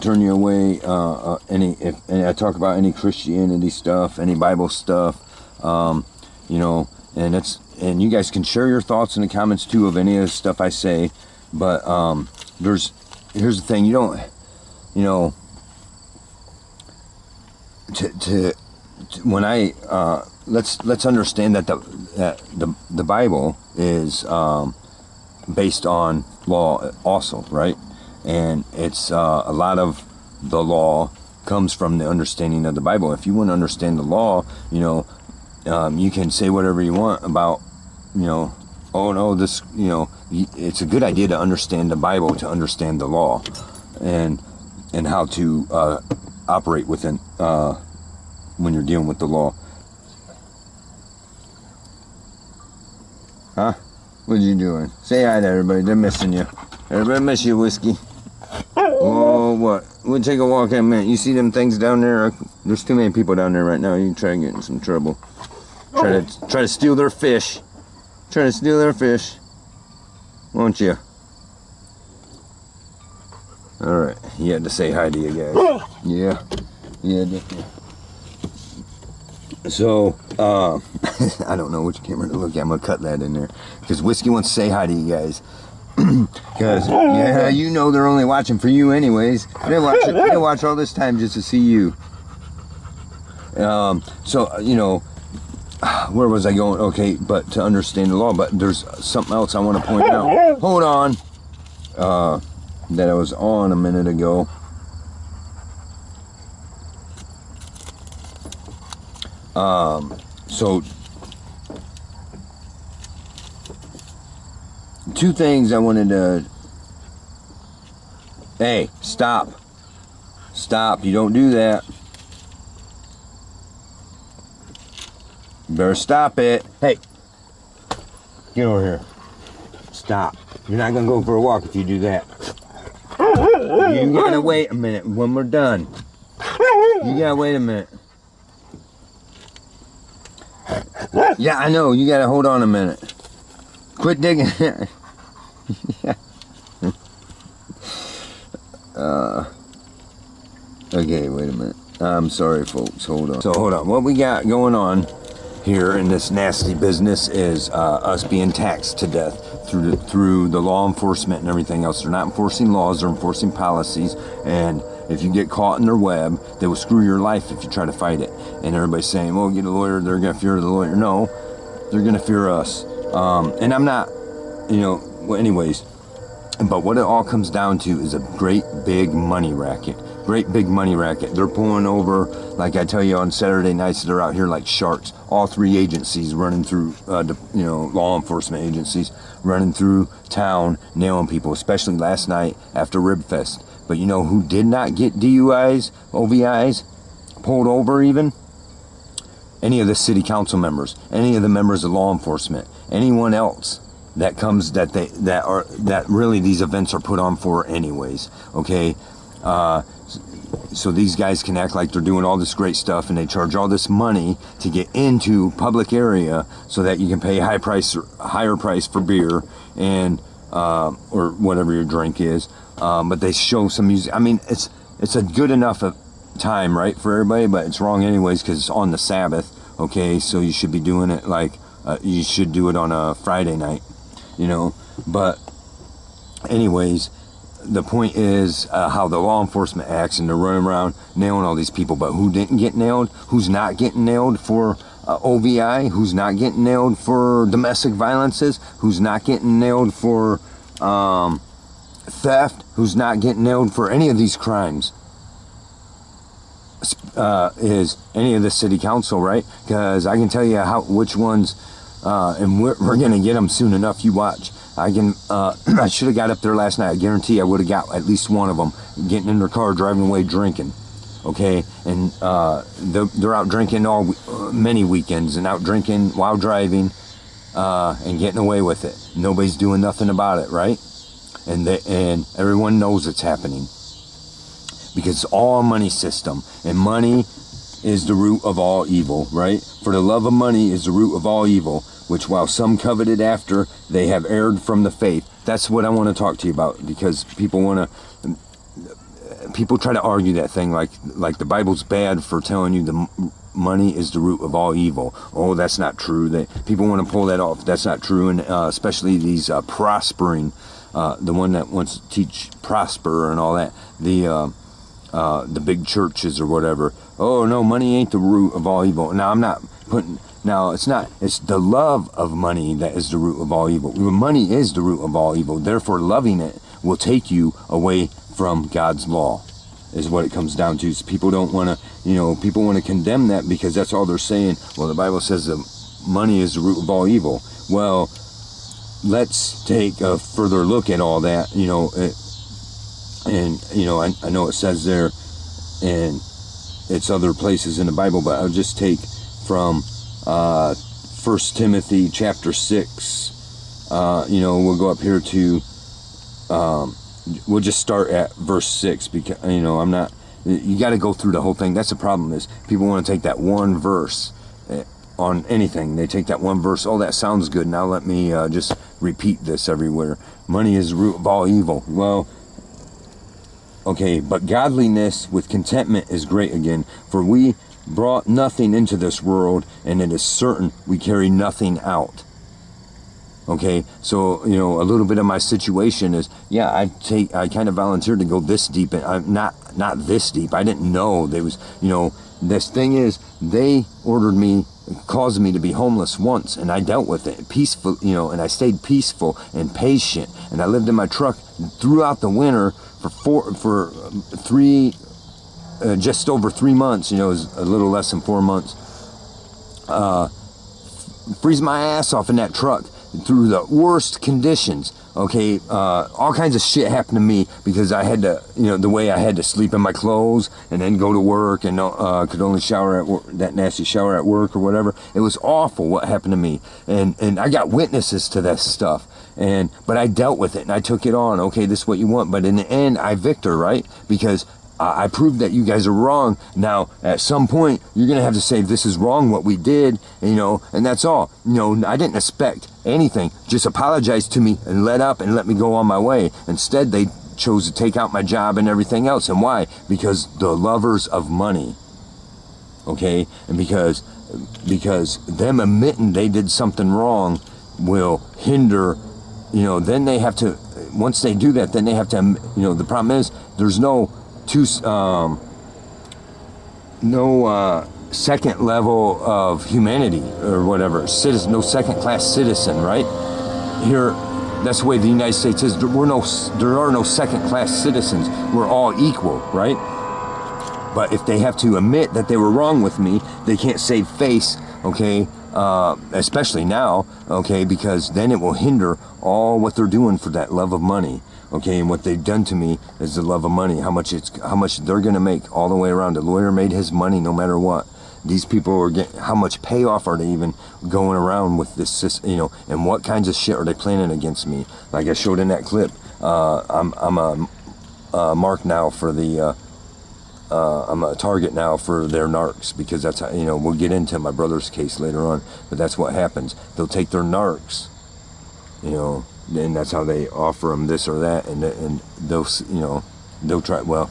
turn you away, if I talk about any Christianity stuff, any Bible stuff, you know, and you guys can share your thoughts in the comments too of any of the stuff I say. But here's the thing: you don't, you know, when I let's understand that the Bible is based on law also, right? And it's a lot of the law comes from the understanding of the Bible. If you want to understand the law, you know, you can say whatever you want about, you know, oh no, this, you know, it's a good idea to understand the Bible to understand the law, and how to operate within when you're dealing with the law. Huh? What you doing? Say hi to everybody. They're missing you. Everybody miss you, Whiskey. Oh, what? We'll take a walk in a minute. You see them things down there? There's too many people down there right now. You can try and get in some trouble. Try to steal their fish. Trying to steal their fish, won't you? All right, you had to say hi to you guys. Yeah, definitely. So, I don't know which camera to look at. I'm gonna cut that in there because Whiskey wants to say hi to you guys. Because yeah, you know they're only watching for you anyways. They watch all this time just to see you. So you know. Where was I going? Okay, but to understand the law, but there's something else I want to point out. Hold on. That I was on a minute ago. So two things I wanted to. Hey, stop. Stop. You don't do that. Better stop it. Hey, get over here. Stop. You're not gonna go for a walk if you do that. You gotta wait a minute when we're done. You gotta wait a minute. Yeah, I know. You gotta hold on a minute. Quit digging. Okay, wait a minute. I'm sorry, folks. Hold on. So hold on. What we got going on here in this nasty business is us being taxed to death through the law enforcement and everything else. They're not enforcing laws, they're enforcing policies, and if you get caught in their web, they will screw your life if you try to fight it. And everybody's saying, well, get a lawyer, they're going to fear the lawyer. No, they're going to fear us. And I'm not, you know, well, anyways, but what it all comes down to is a great big money racket. Great big money racket. They're pulling over, like I tell you, on Saturday nights, they're out here like sharks. All three agencies running through, you know, law enforcement agencies running through town, nailing people, especially last night after Ribfest. But you know who did not get DUIs, OVIs, pulled over even? Any of the city council members, any of the members of law enforcement, anyone else. that really these events are put on for anyways. Okay, so these guys can act like they're doing all this great stuff, and they charge all this money to get into public area so that you can pay higher price for beer and or whatever your drink is. But they show some music. I mean, it's a good enough time, right, for everybody, but it's wrong anyways because it's on the Sabbath. Okay, so you should be doing it like you should do it on a Friday night, you know. But anyways, the point is how the law enforcement acts, and they're running around nailing all these people. But who didn't get nailed? Who's not getting nailed for OVI? Who's not getting nailed for domestic violences? Who's not getting nailed for theft? Who's not getting nailed for any of these crimes? Is any of the city council, right? Because I can tell you which ones, and we're gonna get them soon enough. You watch. I should have got up there last night. I guarantee I would have got at least one of them getting in their car, driving away, drinking. Okay, and they're out drinking many weekends and out drinking while driving, and getting away with it. Nobody's doing nothing about it, right? And everyone knows it's happening. Because it's all a money system, and money is the root of all evil, right? For the love of money is the root of all evil, which while some coveted after, they have erred from the faith. That's what I want to talk to you about, because people try to argue that thing like the Bible's bad for telling you the money is the root of all evil. Oh, that's not true. People want to pull that off. That's not true, and especially these prospering, the one that wants to teach prosper and all that. The big churches or whatever. Oh no, money ain't the root of all evil. Now it's not. It's the love of money that is the root of all evil. Money is the root of all evil. Therefore, loving it will take you away from God's law, is what it comes down to. So people don't want to, people want to condemn that because that's all they're saying. Well, the Bible says that money is the root of all evil. Well, let's take a further look at all that, I know it says there, and it's other places in the Bible, but I'll just take from 1 Timothy chapter 6. We'll go up here to, we'll just start at verse 6, because, you got to go through the whole thing. That's the problem, is people want to take that one verse on anything. They take that one verse, oh, that sounds good, now let me just repeat this everywhere. Money is the root of all evil. Well, okay, but godliness with contentment is great again. For we brought nothing into this world, and it is certain we carry nothing out. Okay, so, a little bit of my situation is, I kind of volunteered to go this deep, and I'm not this deep. I didn't know there was, this thing is, they caused me to be homeless once, and I dealt with it peaceful, and I stayed peaceful and patient, and I lived in my truck throughout the winter just over 3 months, it was a little less than 4 months. Freeze my ass off in that truck through the worst conditions. Okay, all kinds of shit happened to me because I had to, the way I had to sleep in my clothes and then go to work, and could only shower at work, that nasty shower at work or whatever. It was awful what happened to me, and I got witnesses to that stuff. But I dealt with it and I took it on. Okay, this is what you want. But in the end, I victor, right? Because I proved that you guys are wrong. Now, at some point, you're going to have to say, this is wrong what we did, and that's all. I didn't expect anything. Just apologize to me and let up and let me go on my way. Instead, they chose to take out my job and everything else. And why? Because the lovers of money. Okay? And because them admitting they did something wrong will hinder. Then they have to, once they do that, then they have to, the problem is there's no second level of humanity or whatever, no second class citizen, right? Here, that's the way the United States is. There are no second class citizens. We're all equal, right? But if they have to admit that they were wrong with me, they can't save face, okay? Especially now, okay, because then it will hinder all what they're doing for that love of money, okay, and what they've done to me is the love of money, how much they're going to make all the way around. The lawyer made his money no matter what, these people are getting, how much payoff are they even going around with this, you know, and what kinds of shit are they planning against me? Like I showed in that clip, I'm a mark now for the, I'm a target now for their narcs, because that's how, you know, we'll get into my brother's case later on, but that's what happens. They'll take their narcs, you know, and that's how they offer them this or that, and they'll, you know, they'll try, well,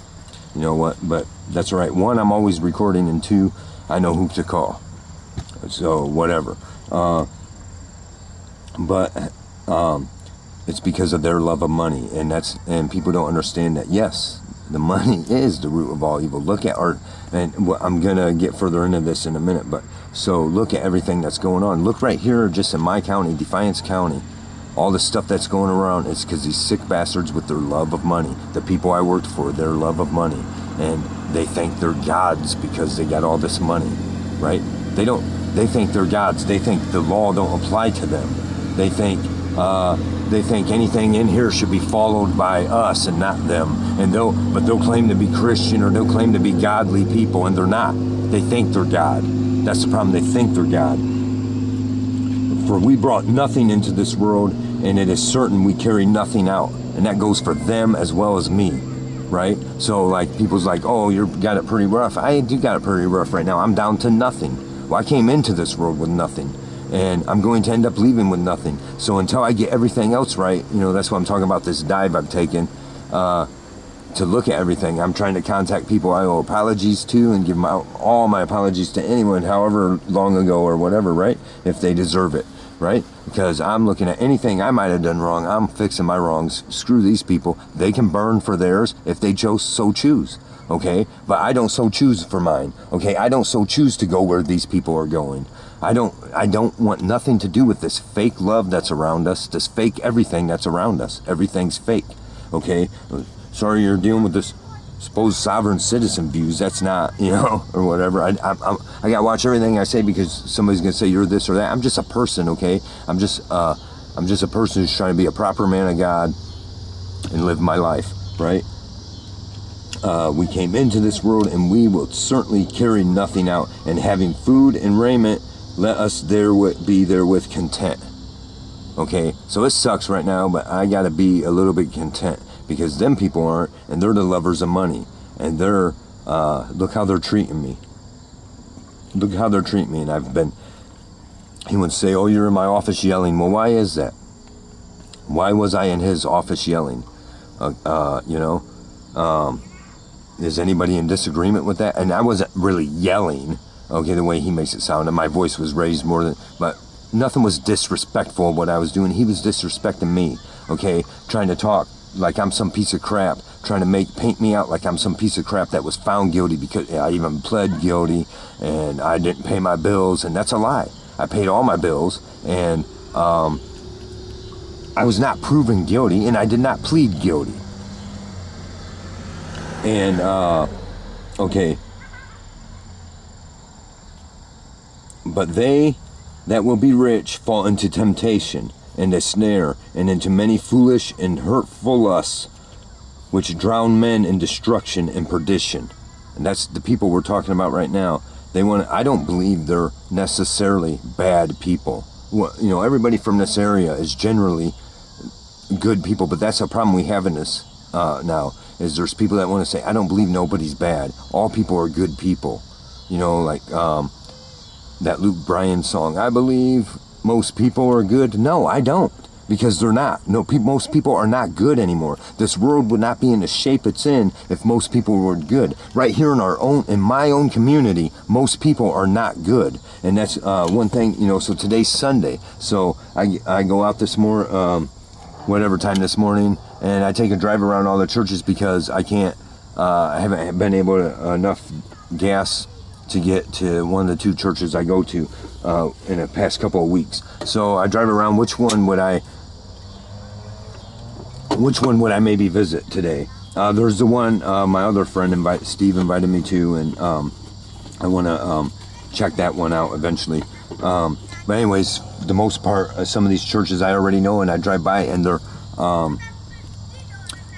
you know what, but that's all right. One, I'm always recording, and two, I know who to call, so whatever. But it's because of their love of money, and people don't understand that. Yes, the money is the root of all evil. Look at and I'm gonna get further into this in a minute, but so look at everything that's going on. Look right here, just in my county, Defiance County. All the stuff that's going around, it's because these sick bastards with their love of money, the people I worked for, their love of money, and they think they're gods because they got all this money, right? They think they're gods. They think the law don't apply to them. They think anything in here should be followed by us and not them. And they'll claim to be Christian, or they'll claim to be godly people, and they're not. They think they're God. That's the problem. They think they're God. For we brought nothing into this world, and it is certain we carry nothing out. And that goes for them as well as me, right? So like, people's like, oh, you got it pretty rough. I do got it pretty rough right now. I'm down to nothing. Well, I came into this world with nothing, and I'm going to end up leaving with nothing. So until I get everything else right, you know, that's why I'm talking about this dive I've taken, to look at everything. I'm trying to contact people I owe apologies to, and give them all my apologies to anyone, however long ago or whatever, right? If they deserve it, right? Because I'm looking at anything I might have done wrong. I'm fixing my wrongs. Screw these people. They can burn for theirs if they so choose, okay? But I don't so choose for mine, okay? I don't so choose to go where these people are going. I don't want nothing to do with this fake love that's around us, this fake everything that's around us. Everything's fake, okay? Sorry you're dealing with this supposed sovereign citizen views. That's not, you know, or whatever. I gotta watch everything I say, because somebody's gonna say you're this or that. I'm just a person, okay? I'm just a person who's trying to be a proper man of God and live my life, right? We came into this world, and we will certainly carry nothing out. And having food and raiment, let us be therewith content. Okay, so it sucks right now, but I gotta be a little bit content, because them people aren't, and they're the lovers of money, and they're look how they're treating me. Look how they're treating me. And he would say, oh, you're in my office yelling. Well, why is that? Why was I in his office yelling? You know, is anybody in disagreement with that? And I wasn't really yelling, okay, the way he makes it sound, and my voice was raised more than, but nothing was disrespectful of what I was doing. He was disrespecting me, okay, trying to talk like I'm some piece of crap, trying to paint me out like I'm some piece of crap that was found guilty, because I even pled guilty, and I didn't pay my bills, and that's a lie. I paid all my bills, and I was not proven guilty, and I did not plead guilty. And okay, but they that will be rich fall into temptation and a snare, and into many foolish and hurtful lusts, which drown men in destruction and perdition. And that's the people we're talking about right now. I don't believe they're necessarily bad people. Well, you know, everybody from this area is generally good people, but that's a problem we have in this now, is there's people that want to say, I don't believe nobody's bad. All people are good people. You know, like that Luke Bryan song, I believe most people are good. No, I don't, because they're not. No, most people are not good anymore. This world would not be in the shape it's in if most people were good. Right here in my own community, most people are not good, and that's one thing. You know, so today's Sunday, so I go out this whatever time this morning, and I take a drive around all the churches, because I haven't been able to enough gas to get to one of the two churches I go to in the past couple of weeks. So I drive around. Which one would I maybe visit today? There's the one my other friend Steve invited me to, and I want to check that one out eventually. But anyways, the most part, some of these churches I already know, and I drive by, and they're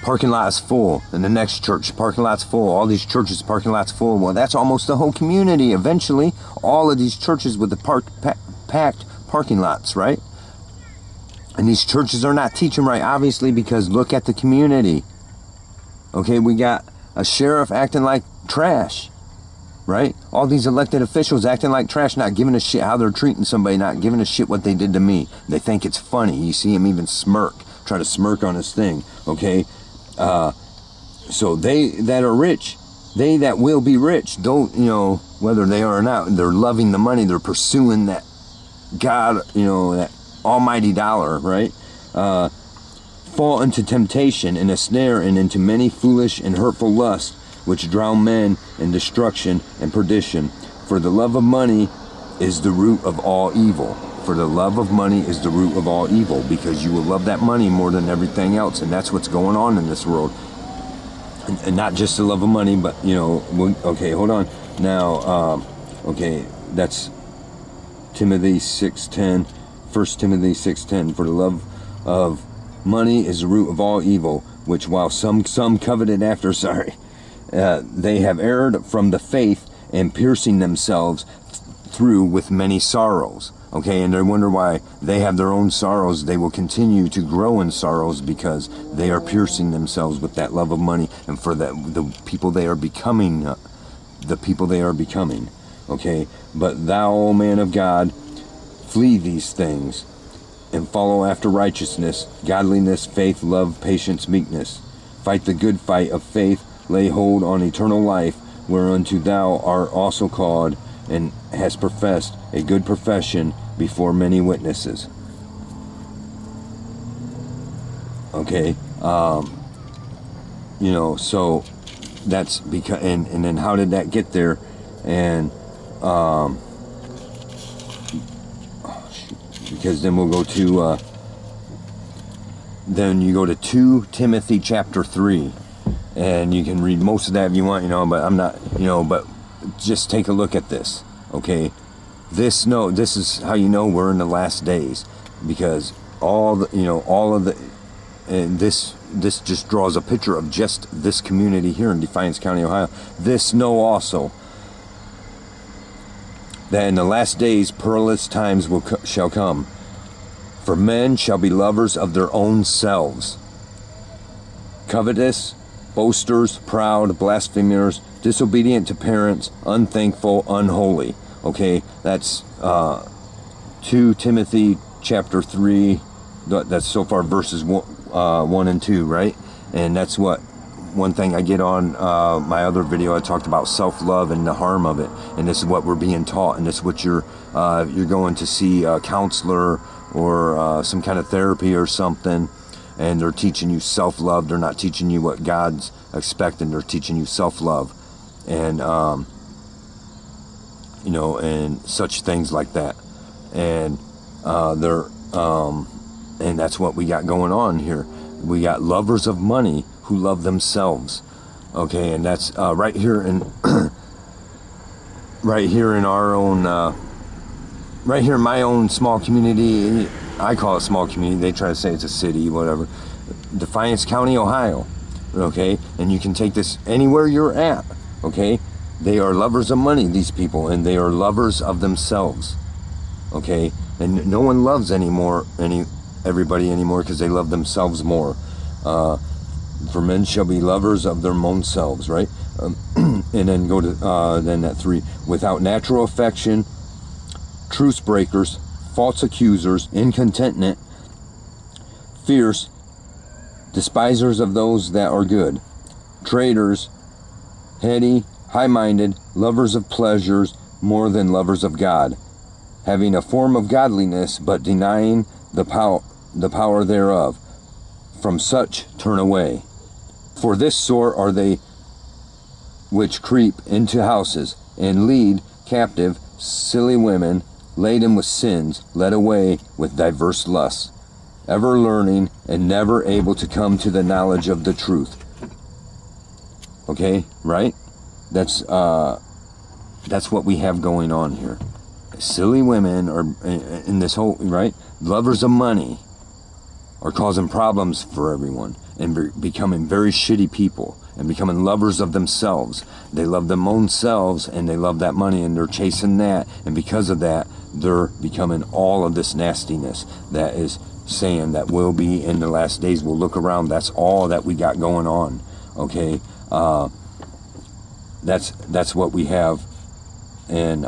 parking lot is full. In the next church, parking lot's full. All these churches, parking lot's full. Well, that's almost the whole community. Eventually, all of these churches with the packed parking lots, right? And these churches are not teaching right, obviously, because look at the community. Okay, we got a sheriff acting like trash, right? All these elected officials acting like trash, not giving a shit how they're treating somebody, not giving a shit what they did to me. They think it's funny. You see him even smirk, try to smirk on his thing, okay? So they that are rich, they that will be rich, don't, you know, whether they are or not, they're loving the money, they're pursuing that God, you know, that almighty dollar, right? Fall into temptation and a snare and into many foolish and hurtful lusts, which drown men in destruction and perdition. For the love of money is the root of all evil. For the love of money is the root of all evil, because you will love that money more than everything else, and that's what's going on in this world. And not just the love of money, but, you know, okay, hold on. Now, okay, that's Timothy 6:10, 1 Timothy 6:10. For the love of money is the root of all evil, which while some coveted after, they have erred from the faith and piercing themselves through with many sorrows. Okay, and they wonder why they have their own sorrows. They will continue to grow in sorrows because they are piercing themselves with that love of money, and for the people they are becoming, Okay, but thou, O man of God, flee these things, and follow after righteousness, godliness, faith, love, patience, meekness. Fight the good fight of faith, lay hold on eternal life, whereunto thou art also called, and hast professed a good profession before many witnesses. Okay, you know, so that's because, and then how did that get there? And because then we'll go to then you go to 2 Timothy chapter 3, and you can read most of that if you want, you know, but I'm not, you know, but just take a look at this, okay? This is how you know we're in the last days, because all the, you know, all of the, and this just draws a picture of just this community here in Defiance County, Ohio. This know also that in the last days perilous times shall come, for men shall be lovers of their own selves, covetous, boasters, proud, blasphemers, disobedient to parents, unthankful, unholy. Okay, that's 2 Timothy chapter 3. That's so far verses 1 and 2, right? And that's what one thing I get on my other video. I talked about self-love and the harm of it, and this is what we're being taught, and this is what you're going to see a counselor or some kind of therapy or something, and they're teaching you self-love. They're not teaching you what God's expecting. They're teaching you self-love, and you know, and such things like that, and and that's what we got going on here. We got lovers of money who love themselves, okay, and that's right here in right here in our own right here in my own small community. I call it small community. They try to say it's a city, whatever. Defiance County, Ohio, okay, and you can take this anywhere you're at, okay. They are lovers of money, these people, and they are lovers of themselves, okay, and no one loves everybody anymore because they love themselves more. For men shall be lovers of their own selves, right? And then go to then that 3, without natural affection, truce breakers, false accusers, incontinent, fierce, despisers of those that are good, traitors, heady, high-minded, lovers of pleasures more than lovers of God, having a form of godliness but denying the power thereof. From such turn away. For this sort are they which creep into houses and lead captive silly women, laden with sins, led away with diverse lusts, ever learning and never able to come to the knowledge of the truth. Okay, right? That's what we have going on here. Silly women are in this whole, right? Lovers of money. are causing problems for everyone and becoming very shitty people and becoming lovers of themselves. They love their own selves and they love that money and they're chasing that, and because of that they're becoming all of this nastiness that is saying that we'll be in the last days. We'll look around, that's all that we got going on. Okay, that's what we have. And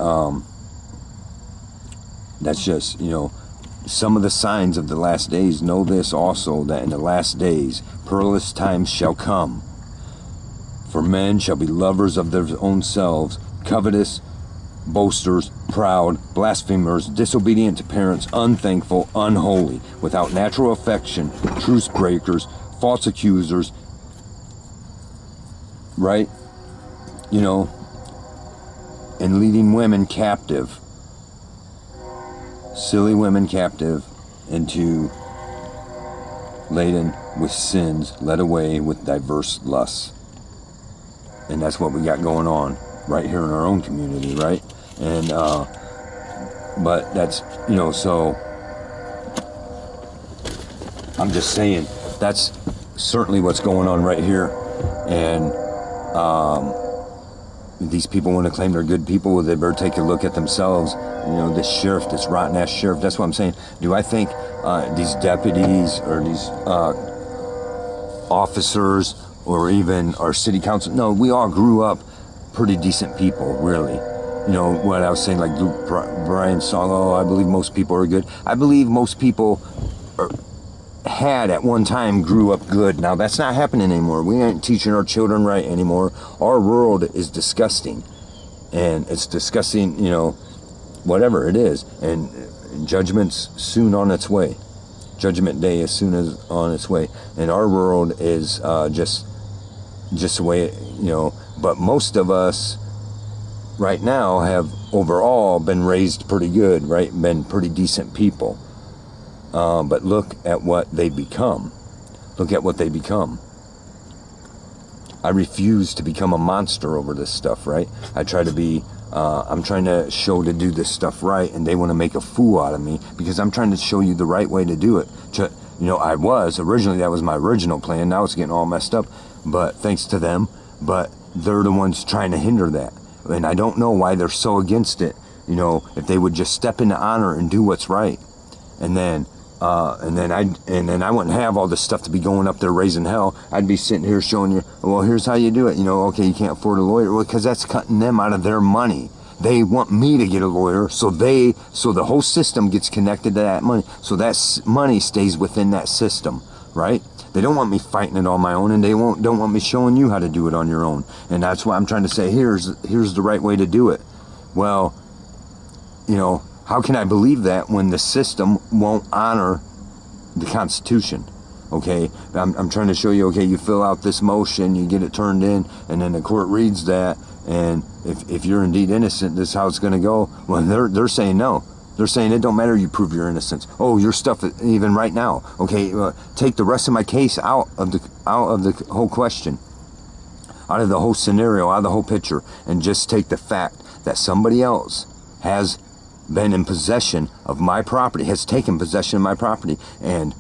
that's just, you know, some of the signs of the last days. Know this also, that in the last days perilous times shall come. For men shall be lovers of their own selves, covetous, boasters, proud, blasphemers, disobedient to parents, unthankful, unholy, without natural affection, truce breakers, false accusers, right? You know, and leading women captive, silly women captive, into laden with sins, led away with diverse lusts. And that's what we got going on right here in our own community, right? And but that's, you know, so I'm just saying that's certainly what's going on right here. And these people want to claim they're good people, well, they better take a look at themselves. You know, this sheriff, this rotten ass sheriff, that's what I'm saying. Do I think these deputies or these officers or even our city council, no, we all grew up pretty decent people, really. You know, what I was saying, like Brian song, oh, I believe most people are good. I believe most people had at one time grew up good. Now that's not happening anymore. We ain't teaching our children right anymore. Our world is disgusting, and it's disgusting, you know, whatever it is. And judgment's soon on its way. Judgment day is soon as on its way, and our world is just the way, you know. But most of us right now have overall been raised pretty good, right? Been pretty decent people. But look at what they become. Look at what they become. I refuse to become a monster over this stuff, right? I try to be, I'm trying to do this stuff right, and they want to make a fool out of me because I'm trying to show you the right way to do it. You know, that was my original plan. Now it's getting all messed up, but thanks to them. But they're the ones trying to hinder that. And I don't know why they're so against it. You know, if they would just step into honor and do what's right. And then I wouldn't have all this stuff to be going up there raising hell. I'd be sitting here showing you, well, here's how you do it. You know, okay, you can't afford a lawyer. Well, because that's cutting them out of their money. They want me to get a lawyer, so the whole system gets connected to that money. So that money stays within that system, right? They don't want me fighting it on my own, and they don't want me showing you how to do it on your own. And that's why I'm trying to say, here's the right way to do it. Well, you know, how can I believe that when the system won't honor the Constitution? Okay, I'm trying to show you, okay, you fill out this motion, you get it turned in, and then the court reads that, and if you're indeed innocent, this is how it's going to go. Well, they're saying no. They're saying it don't matter, you prove your innocence. Oh, your stuff, even right now. Okay, take the rest of my case out of the whole question, out of the whole scenario, out of the whole picture, and just take the fact that somebody else has been in possession of my property, has taken possession of my property, and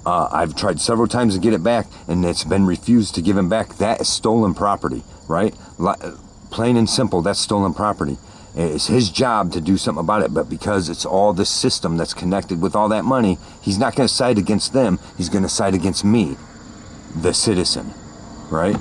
I've tried several times to get it back, and it's been refused to give him back. That is stolen property, right? Plain and simple, that's stolen property. It's his job to do something about it, but because it's all this system that's connected with all that money, he's not going to side against them. He's going to side against me, the citizen, right?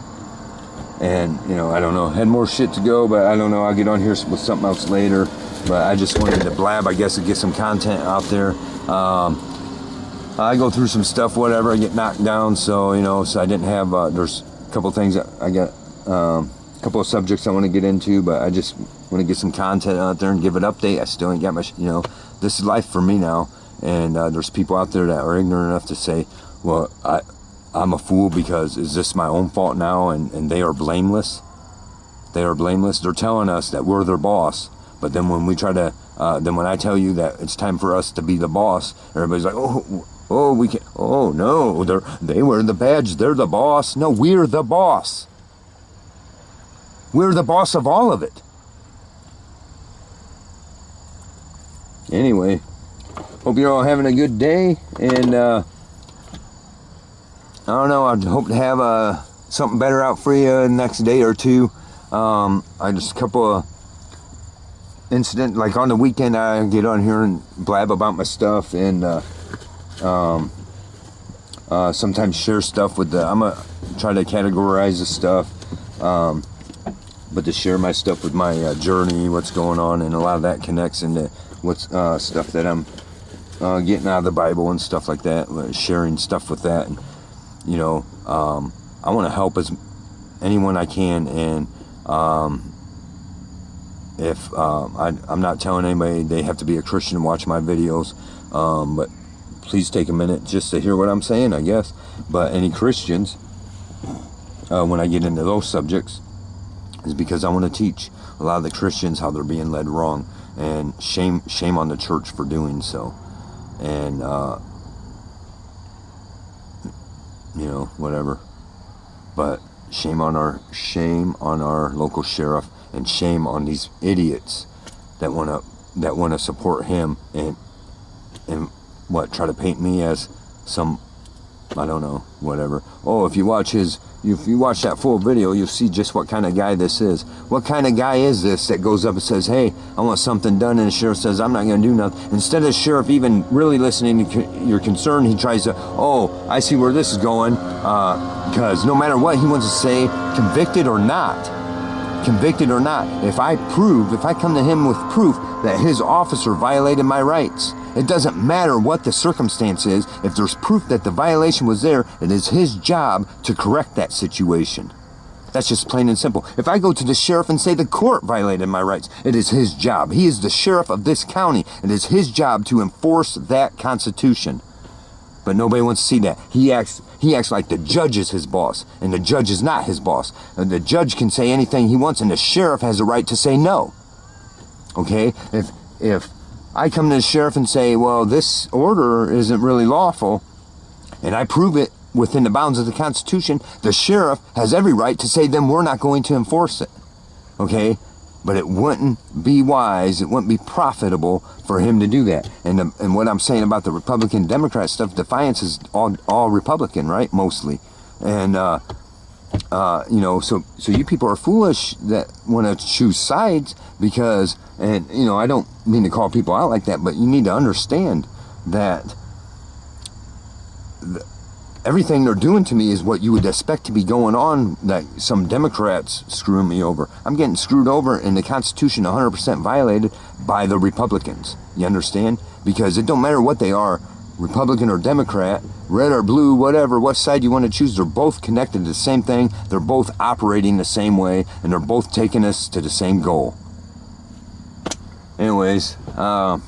And, you know, I don't know. Had more shit to go, but I don't know. I'll get on here with something else later. But I just wanted to blab, I guess, to get some content out there. I go through some stuff, whatever. I get knocked down, so, you know, so I didn't have, there's a couple things that I got, a couple of subjects I want to get into, but I just want to get some content out there and give an update. I still ain't got my, you know, this is life for me now. And there's people out there that are ignorant enough to say, well, I'm a fool because is this my own fault now? And they are blameless. They are blameless. They're telling us that we're their boss. But then when we try to, then when I tell you that it's time for us to be the boss, everybody's like, oh, we can't. Oh no, they wear the badge. They're the boss. No, we're the boss. We're the boss of all of it. Anyway, hope you're all having a good day, and I don't know. I hope to have something better out for you the next day or two. I just a couple of incident, like on the weekend I get on here and blab about my stuff, and sometimes share stuff with I'm gonna try to categorize the stuff, but to share my stuff with my journey, what's going on, and a lot of that connects into what's stuff that I'm getting out of the Bible and stuff like that, sharing stuff with that. And you know, I want to help as anyone I can, and if I'm not telling anybody they have to be a Christian and watch my videos, but please take a minute just to hear what I'm saying, I guess. But any Christians, when I get into those subjects, is because I want to teach a lot of the Christians how they're being led wrong, and shame on the church for doing so. And you know, whatever. But shame on our local sheriff, and shame on these idiots that wanna support him, and try to paint me as some, I don't know, whatever. Oh, if you watch that full video, you'll see just what kind of guy this is. What kind of guy is this that goes up and says, hey, I want something done, and the sheriff says, I'm not going to do nothing. Instead of the sheriff even really listening to your concern, he tries to, oh, I see where this is going, because no matter what he wants to say, convicted or not, if I come to him with proof that his officer violated my rights, it doesn't matter what the circumstance is. If there's proof that the violation was there, it is his job to correct that situation. That's just plain and simple. If I go to the sheriff and say the court violated my rights, it is his job. He is the sheriff of this county. It is his job to enforce that constitution. But nobody wants to see that. He acts like the judge is his boss, and the judge is not his boss. And the judge can say anything he wants, and the sheriff has a right to say no. Okay? If I come to the sheriff and say, well, this order isn't really lawful, and I prove it within the bounds of the Constitution, the sheriff has every right to say, then we're not going to enforce it. Okay? But it wouldn't be wise, it wouldn't be profitable for him to do that. And what I'm saying about the Republican Democrat stuff, Defiance is all Republican, right? Mostly. And you know, so you people are foolish that want to choose sides, because, and you know, I don't mean to call people out like that, but you need to understand that everything they're doing to me is what you would expect to be going on, that some Democrats screwing me over. I'm getting screwed over, and the Constitution 100% violated by the Republicans. You understand? Because it don't matter what they are, Republican or Democrat, red or blue, whatever, what side you want to choose, they're both connected to the same thing, they're both operating the same way, and they're both taking us to the same goal. Anyways, I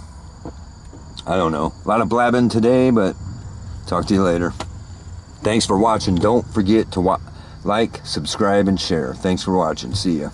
don't know. A lot of blabbing today, but talk to you later. Thanks for watching. Don't forget to like, subscribe, and share. Thanks for watching. See ya.